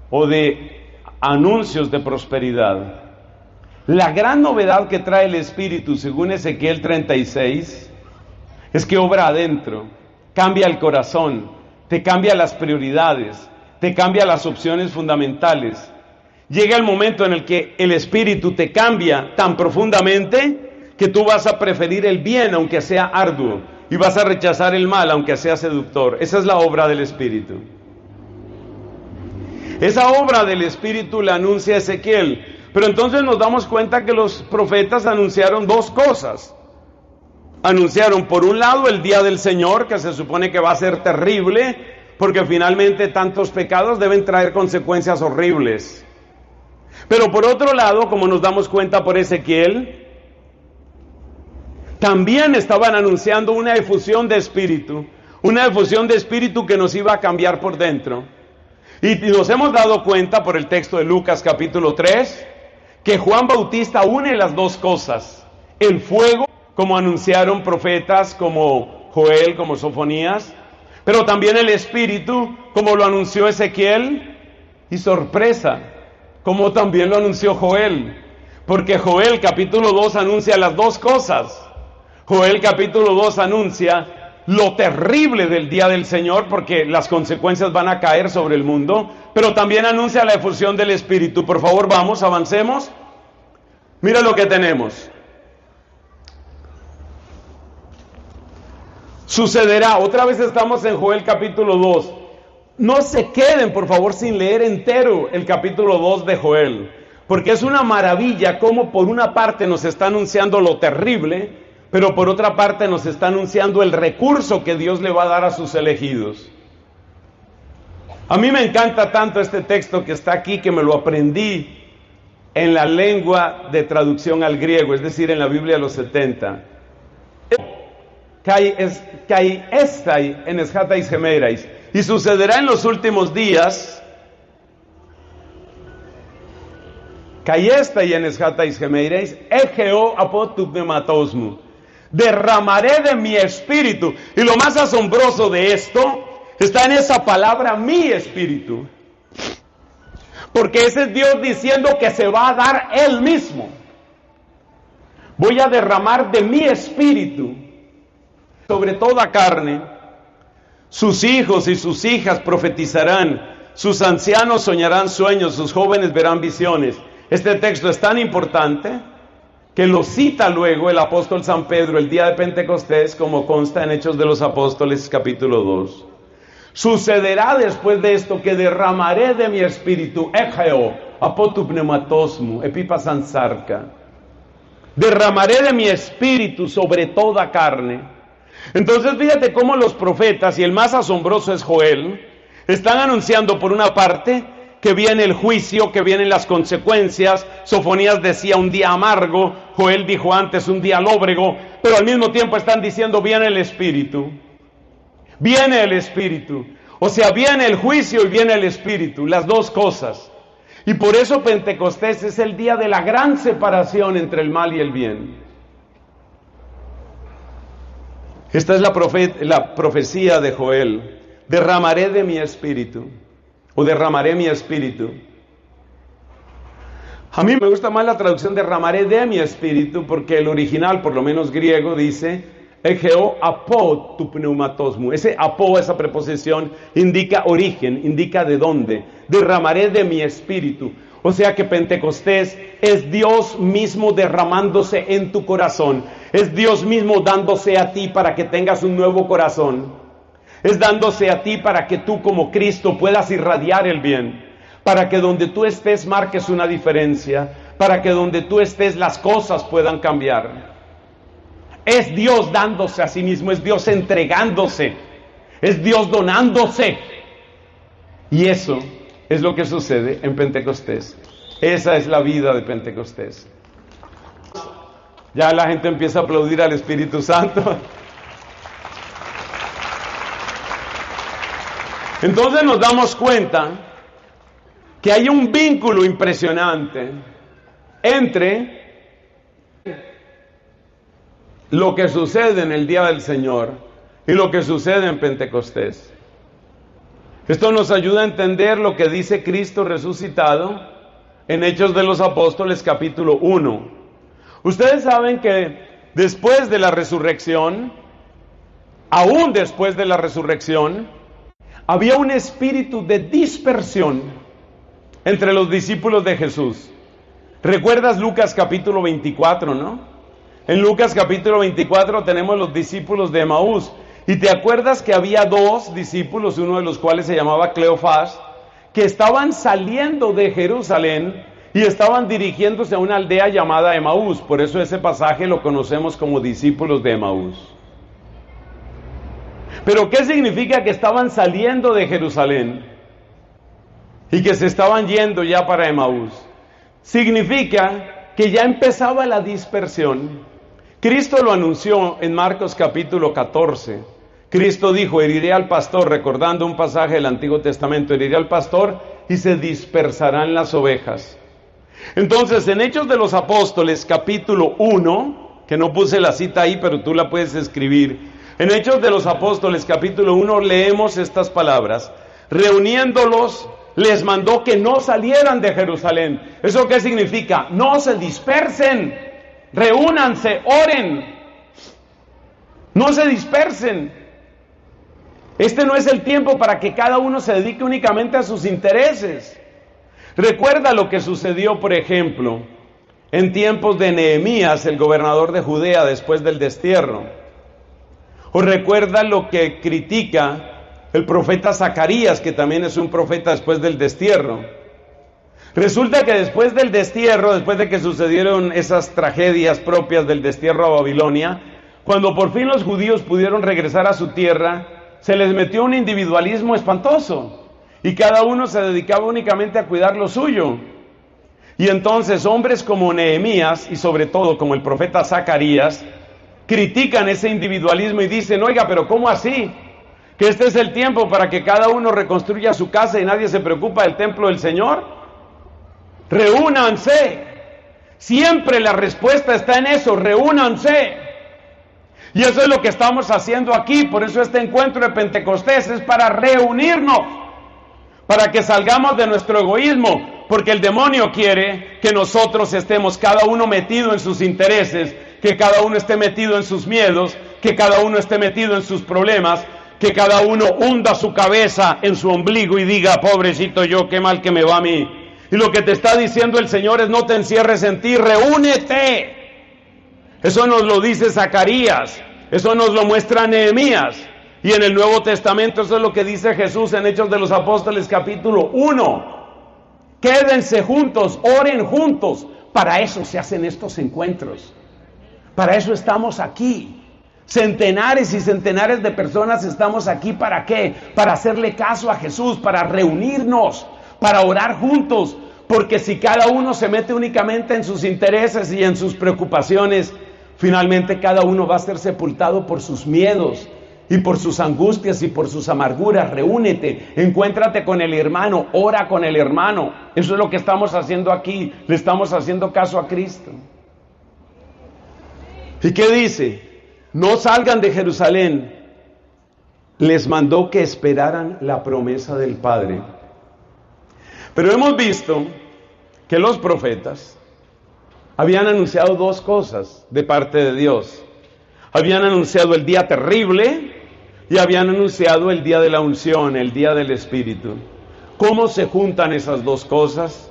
Speaker 1: o de anuncios de prosperidad. La gran novedad que trae el Espíritu, según Ezequiel 36, es que obra adentro, cambia el corazón, te cambia las prioridades, te cambia las opciones fundamentales. Llega el momento en el que el Espíritu te cambia tan profundamente que tú vas a preferir el bien aunque sea arduo y vas a rechazar el mal aunque sea seductor. Esa es la obra del Espíritu. Esa obra del Espíritu la anuncia Ezequiel. Pero entonces nos damos cuenta que los profetas anunciaron dos cosas. Anunciaron por un lado el día del Señor, que se supone que va a ser terrible, porque finalmente tantos pecados deben traer consecuencias horribles. Pero por otro lado, como nos damos cuenta por Ezequiel, también estaban anunciando una efusión de espíritu que nos iba a cambiar por dentro. Y nos hemos dado cuenta por el texto de Lucas capítulo 3, que Juan Bautista une las dos cosas: el fuego, como anunciaron profetas como Joel, como Sofonías, pero también el Espíritu, como lo anunció Ezequiel, y sorpresa, como también lo anunció Joel, porque Joel capítulo 2 anuncia las dos cosas. Joel capítulo 2 anuncia lo terrible del día del Señor, porque las consecuencias van a caer sobre el mundo, pero también anuncia la efusión del Espíritu. Por favor, vamos, avancemos. Mira lo que tenemos. Sucederá, otra vez estamos en Joel capítulo 2. No se queden, por favor, sin leer entero el capítulo 2 de Joel, porque es una maravilla cómo por una parte nos está anunciando lo terrible, pero por otra parte nos está anunciando el recurso que Dios le va a dar a sus elegidos. A mí me encanta tanto este texto que está aquí, que me lo aprendí en la lengua de traducción al griego, es decir, en la Biblia de los 70. Kai estai en eschatais gemerais. Y sucederá en los últimos días. Kai estai en eschatais gemerais, egeo apotupnematosmu. Derramaré de mi espíritu. Y lo más asombroso de esto está en esa palabra, mi espíritu. Porque ese es Dios diciendo que se va a dar Él mismo. Voy a derramar de mi espíritu sobre toda carne. Sus hijos y sus hijas profetizarán, sus ancianos soñarán sueños, sus jóvenes verán visiones. Este texto es tan importante que lo cita luego el apóstol San Pedro el día de Pentecostés, como consta en Hechos de los Apóstoles capítulo 2. Sucederá después de esto que derramaré de mi espíritu, egeo, apotupneumatosmu, epipasansarca. Derramaré de mi espíritu sobre toda carne. Entonces fíjate cómo los profetas, y el más asombroso es Joel, están anunciando por una parte que viene el juicio, que vienen las consecuencias. Sofonías decía un día amargo, Joel dijo antes un día lóbrego, pero al mismo tiempo están diciendo viene el Espíritu. Viene el Espíritu. O sea, viene el juicio y viene el Espíritu, las dos cosas. Y por eso Pentecostés es el día de la gran separación entre el mal y el bien. Esta es la profecía de Joel. Derramaré de mi espíritu, o derramaré mi espíritu. A mí me gusta más la traducción derramaré de mi espíritu, porque el original, por lo menos griego, dice egeo apo tu pneumatosmu. Ese apo, esa preposición, indica origen, indica de dónde. Derramaré de mi espíritu. O sea que Pentecostés es Dios mismo derramándose en tu corazón. Es Dios mismo dándose a ti para que tengas un nuevo corazón. Es dándose a ti para que tú como Cristo puedas irradiar el bien. Para que donde tú estés marques una diferencia. Para que donde tú estés las cosas puedan cambiar. Es Dios dándose a sí mismo. Es Dios entregándose. Es Dios donándose. Y eso es lo que sucede en Pentecostés. Esa es la vida de Pentecostés. Ya la gente empieza a aplaudir al Espíritu Santo. Entonces nos damos cuenta que hay un vínculo impresionante entre lo que sucede en el día del Señor y lo que sucede en Pentecostés. Esto nos ayuda a entender lo que dice Cristo resucitado en Hechos de los Apóstoles capítulo 1. Ustedes saben que después de la resurrección, aún después de la resurrección, había un espíritu de dispersión entre los discípulos de Jesús. ¿Recuerdas Lucas capítulo 24, no? En Lucas capítulo 24 tenemos los discípulos de Emaús. Y te acuerdas que había dos discípulos, uno de los cuales se llamaba Cleofás, que estaban saliendo de Jerusalén y estaban dirigiéndose a una aldea llamada Emaús. Por eso ese pasaje lo conocemos como discípulos de Emaús. Pero ¿qué significa que estaban saliendo de Jerusalén y que se estaban yendo ya para Emaús? Significa que ya empezaba la dispersión. Cristo lo anunció en Marcos capítulo 14. Cristo dijo: heriré al pastor, recordando un pasaje del Antiguo Testamento, heriré al pastor y se dispersarán las ovejas. Entonces, en Hechos de los Apóstoles capítulo 1, que no puse la cita ahí, pero tú la puedes escribir. En Hechos de los Apóstoles capítulo 1 leemos estas palabras: reuniéndolos, les mandó que no salieran de Jerusalén. ¿Eso qué significa? No se dispersen, reúnanse, oren, no se dispersen. Este no es el tiempo para que cada uno se dedique únicamente a sus intereses. Recuerda lo que sucedió, por ejemplo, en tiempos de Nehemías, el gobernador de Judea, después del destierro. O recuerda lo que critica el profeta Zacarías, que también es un profeta después del destierro. Resulta que después del destierro, después de que sucedieron esas tragedias propias del destierro a Babilonia, cuando por fin los judíos pudieron regresar a su tierra, se les metió un individualismo espantoso y cada uno se dedicaba únicamente a cuidar lo suyo. Y entonces hombres como Nehemías y sobre todo como el profeta Zacarías critican ese individualismo y dicen: oiga, pero ¿cómo así? ¿Que este es el tiempo para que cada uno reconstruya su casa y nadie se preocupa del templo del Señor? Reúnanse. Siempre la respuesta está en eso: reúnanse. Y eso es lo que estamos haciendo aquí. Por eso este encuentro de Pentecostés es para reunirnos, para que salgamos de nuestro egoísmo, porque el demonio quiere que nosotros estemos cada uno metido en sus intereses, que cada uno esté metido en sus miedos, que cada uno esté metido en sus problemas, que cada uno hunda su cabeza en su ombligo y diga: pobrecito yo, qué mal que me va a mí. Y lo que te está diciendo el Señor es: no te encierres en ti, reúnete. Eso nos lo dice Zacarías, eso nos lo muestra Nehemías. Y en el Nuevo Testamento eso es lo que dice Jesús en Hechos de los Apóstoles capítulo 1. Quédense juntos, oren juntos. Para eso se hacen estos encuentros. Para eso estamos aquí. Centenares y centenares de personas estamos aquí. ¿Para qué? Para hacerle caso a Jesús, para reunirnos, para orar juntos. Porque si cada uno se mete únicamente en sus intereses y en sus preocupaciones, finalmente cada uno va a ser sepultado por sus miedos y por sus angustias y por sus amarguras. Reúnete, encuéntrate con el hermano, ora con el hermano. Eso es lo que estamos haciendo aquí, le estamos haciendo caso a Cristo. ¿Y qué dice? No salgan de Jerusalén. Les mandó que esperaran la promesa del Padre. Pero hemos visto que los profetas habían anunciado dos cosas de parte de Dios. Habían anunciado el día terrible y habían anunciado el día de la unción, el día del Espíritu. ¿Cómo se juntan esas dos cosas?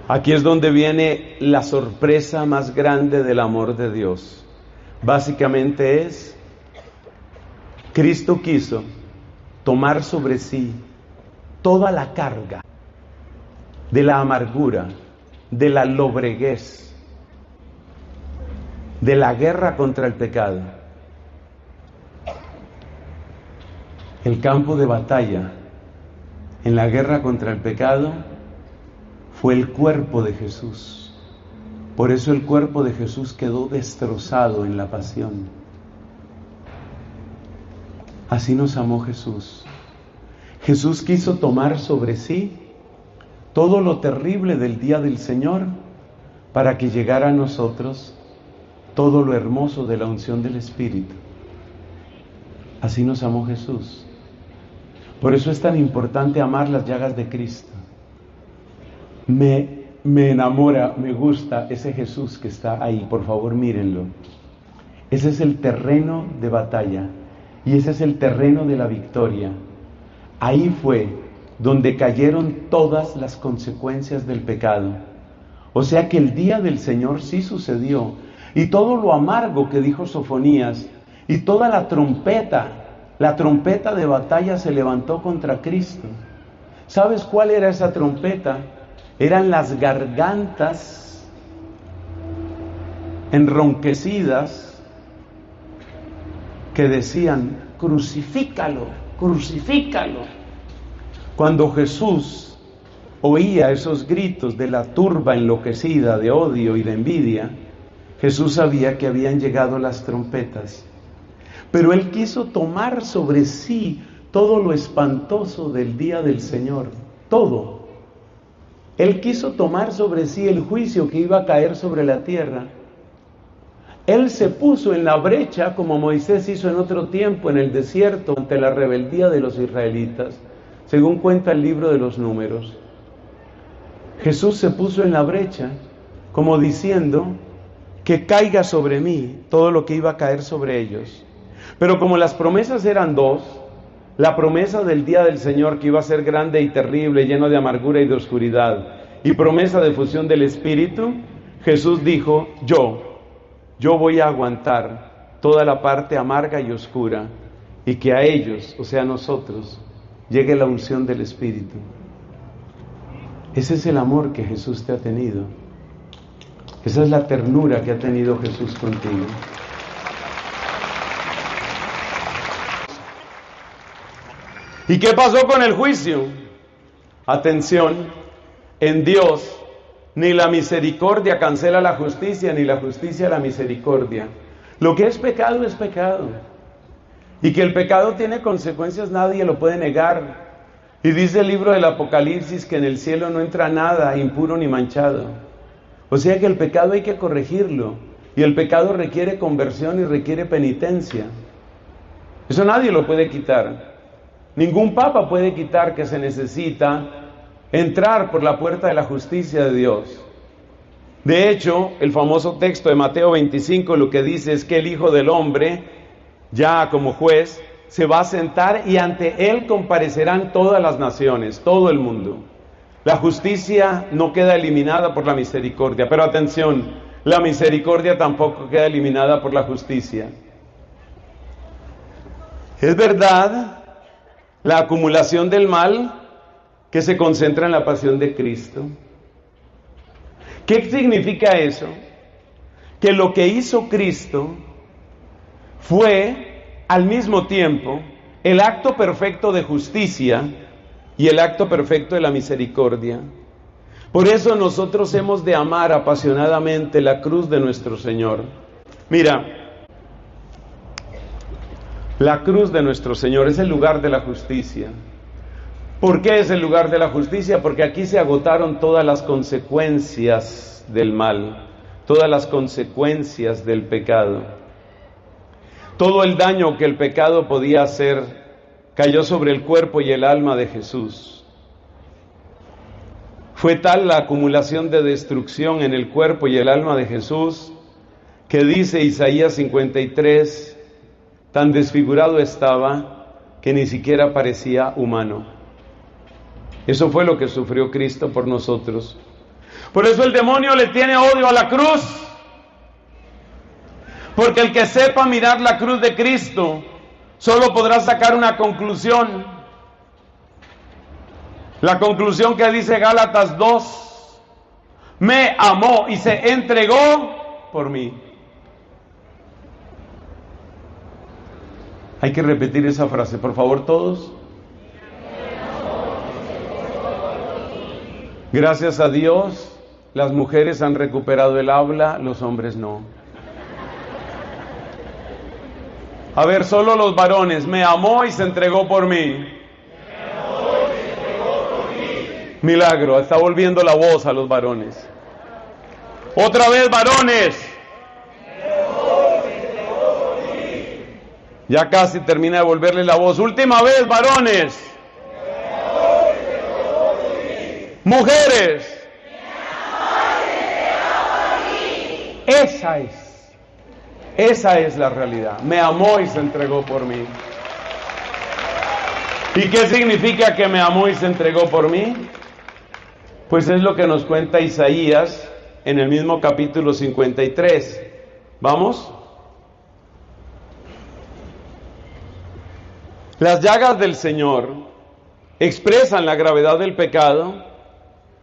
Speaker 1: Aquí es donde viene la sorpresa más grande del amor de Dios. Básicamente es: Cristo quiso tomar sobre sí toda la carga de la amargura, de la lobreguez, de la guerra contra el pecado. El campo de batalla en la guerra contra el pecado fue el cuerpo de Jesús. Por eso el cuerpo de Jesús quedó destrozado en la pasión. Así nos amó Jesús. Jesús quiso tomar sobre sí todo lo terrible del día del Señor para que llegara a nosotros todo lo hermoso de la unción del Espíritu. Así nos amó Jesús. Por eso es tan importante amar las llagas de Cristo. Me enamora, me gusta ese Jesús que está ahí. Por favor, mírenlo. Ese es el terreno de batalla y ese es el terreno de la victoria. Ahí fue donde cayeron todas las consecuencias del pecado. O sea que el día del Señor sí sucedió, y todo lo amargo que dijo Sofonías, y toda la trompeta de batalla se levantó contra Cristo. ¿Sabes cuál era esa trompeta? Eran las gargantas enronquecidas que decían: crucifícalo, crucifícalo. Cuando Jesús oía esos gritos de la turba enloquecida de odio y de envidia, Jesús sabía que habían llegado las trompetas. Pero Él quiso tomar sobre sí todo lo espantoso del día del Señor, todo. Él quiso tomar sobre sí el juicio que iba a caer sobre la tierra. Él se puso en la brecha como Moisés hizo en otro tiempo en el desierto ante la rebeldía de los israelitas, según cuenta el libro de los Números. Jesús se puso en la brecha como diciendo: que caiga sobre mí todo lo que iba a caer sobre ellos. Pero como las promesas eran dos, la promesa del día del Señor, que iba a ser grande y terrible, lleno de amargura y de oscuridad, y promesa de fusión del Espíritu, Jesús dijo: yo voy a aguantar toda la parte amarga y oscura, y que a ellos, o sea a nosotros, llegue la unción del Espíritu. Ese es el amor que Jesús te ha tenido. Esa es la ternura que ha tenido Jesús contigo. ¿Y qué pasó con el juicio? Atención, en Dios ni la misericordia cancela la justicia, ni la justicia la misericordia. Lo que es pecado es pecado. Y que el pecado tiene consecuencias, nadie lo puede negar. Y dice el libro del Apocalipsis que en el cielo no entra nada impuro ni manchado. O sea que el pecado hay que corregirlo. Y el pecado requiere conversión y requiere penitencia. Eso nadie lo puede quitar. Ningún papa puede quitar que se necesita entrar por la puerta de la justicia de Dios. De hecho, el famoso texto de Mateo 25 lo que dice es que el Hijo del Hombre, ya como juez, se va a sentar y ante Él comparecerán todas las naciones, todo el mundo. La justicia no queda eliminada por la misericordia, pero atención, la misericordia tampoco queda eliminada por la justicia. Es verdad la acumulación del mal que se concentra en la pasión de Cristo. ¿Qué significa eso? Que lo que hizo Cristo fue al mismo tiempo el acto perfecto de justicia y el acto perfecto de la misericordia. Por eso nosotros hemos de amar apasionadamente la cruz de nuestro Señor. Mira, la cruz de nuestro Señor es el lugar de la justicia. ¿Por qué es el lugar de la justicia? Porque aquí se agotaron todas las consecuencias del mal, todas las consecuencias del pecado. Todo el daño que el pecado podía hacer cayó sobre el cuerpo y el alma de Jesús. Fue tal la acumulación de destrucción en el cuerpo y el alma de Jesús que dice Isaías 53, tan desfigurado estaba que ni siquiera parecía humano. Eso fue lo que sufrió Cristo por nosotros. Por eso el demonio le tiene odio a la cruz. Porque el que sepa mirar la cruz de Cristo solo podrá sacar una conclusión. La conclusión que dice Gálatas 2: me amó y se entregó por mí. Hay que repetir esa frase, por favor, todos. Gracias a Dios, las mujeres han recuperado el habla, los hombres no. A ver, solo los varones. Me amó y se entregó por mí. Milagro, está volviendo la voz a los varones. Otra vez, varones. Ya casi termina de volverle la voz. Última vez, varones. Mujeres. Esa es la realidad. Me amó y se entregó por mí. ¿Y qué significa que me amó y se entregó por mí? Pues es lo que nos cuenta Isaías en el mismo capítulo 53. ¿Vamos? Las llagas del Señor expresan la gravedad del pecado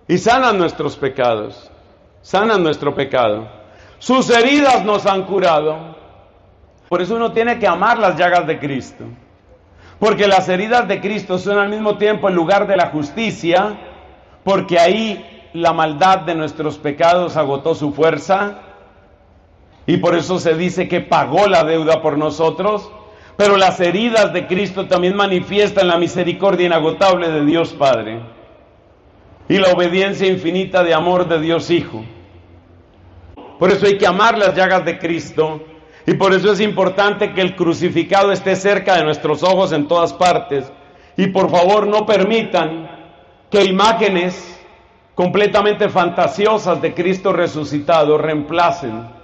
Speaker 1: y sanan nuestros pecados, sanan nuestro pecado. Sus heridas nos han curado. Por eso uno tiene que amar las llagas de Cristo, porque las heridas de Cristo son al mismo tiempo el lugar de la justicia, porque ahí la maldad de nuestros pecados agotó su fuerza, y por eso se dice que pagó la deuda por nosotros. Pero las heridas de Cristo también manifiestan la misericordia inagotable de Dios Padre y la obediencia infinita de amor de Dios Hijo. Por eso hay que amar las llagas de Cristo, y por eso es importante que el crucificado esté cerca de nuestros ojos en todas partes. Y por favor no permitan que imágenes completamente fantasiosas de Cristo resucitado reemplacen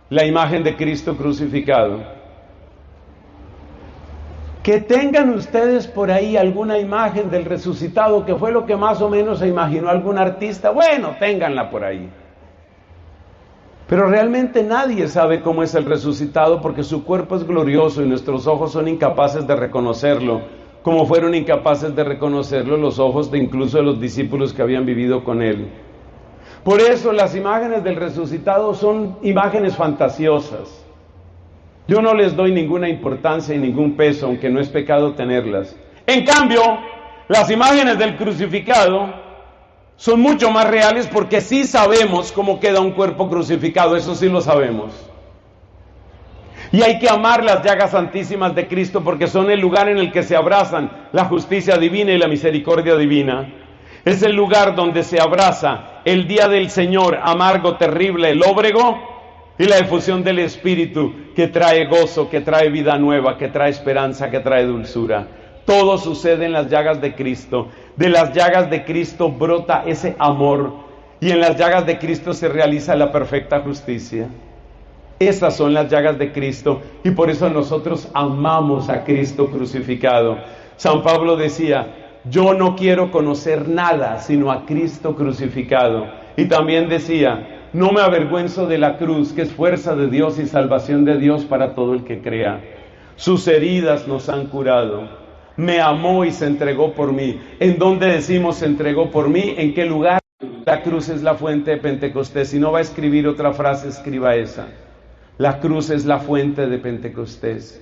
Speaker 1: la imagen de Cristo crucificado. Que tengan ustedes por ahí alguna imagen del resucitado, que fue lo que más o menos se imaginó algún artista, bueno, ténganla por ahí. Pero realmente nadie sabe cómo es el resucitado, porque su cuerpo es glorioso y nuestros ojos son incapaces de reconocerlo, como fueron incapaces de reconocerlo los ojos de incluso de los discípulos que habían vivido con él. Por eso las imágenes del resucitado son imágenes fantasiosas. Yo no les doy ninguna importancia y ningún peso, aunque no es pecado tenerlas. En cambio, las imágenes del crucificado son mucho más reales, porque sí sabemos cómo queda un cuerpo crucificado, eso sí lo sabemos. Y hay que amar las llagas santísimas de Cristo, porque son el lugar en el que se abrazan la justicia divina y la misericordia divina. Es el lugar donde se abraza el día del Señor amargo, terrible, lóbrego, y la efusión del Espíritu que trae gozo, que trae vida nueva, que trae esperanza, que trae dulzura. Todo sucede en las llagas de Cristo. De las llagas de Cristo brota ese amor, y en las llagas de Cristo se realiza la perfecta justicia. Esas son las llagas de Cristo, y por eso nosotros amamos a Cristo crucificado. San Pablo decía: yo no quiero conocer nada sino a Cristo crucificado. Y también decía: no me avergüenzo de la cruz, que es fuerza de Dios y salvación de Dios para todo el que crea. Sus heridas nos han curado. Me amó y se entregó por mí. ¿En dónde decimos se entregó por mí? ¿En qué lugar? La cruz es la fuente de Pentecostés. Si no va a escribir otra frase, escriba esa. La cruz es la fuente de Pentecostés.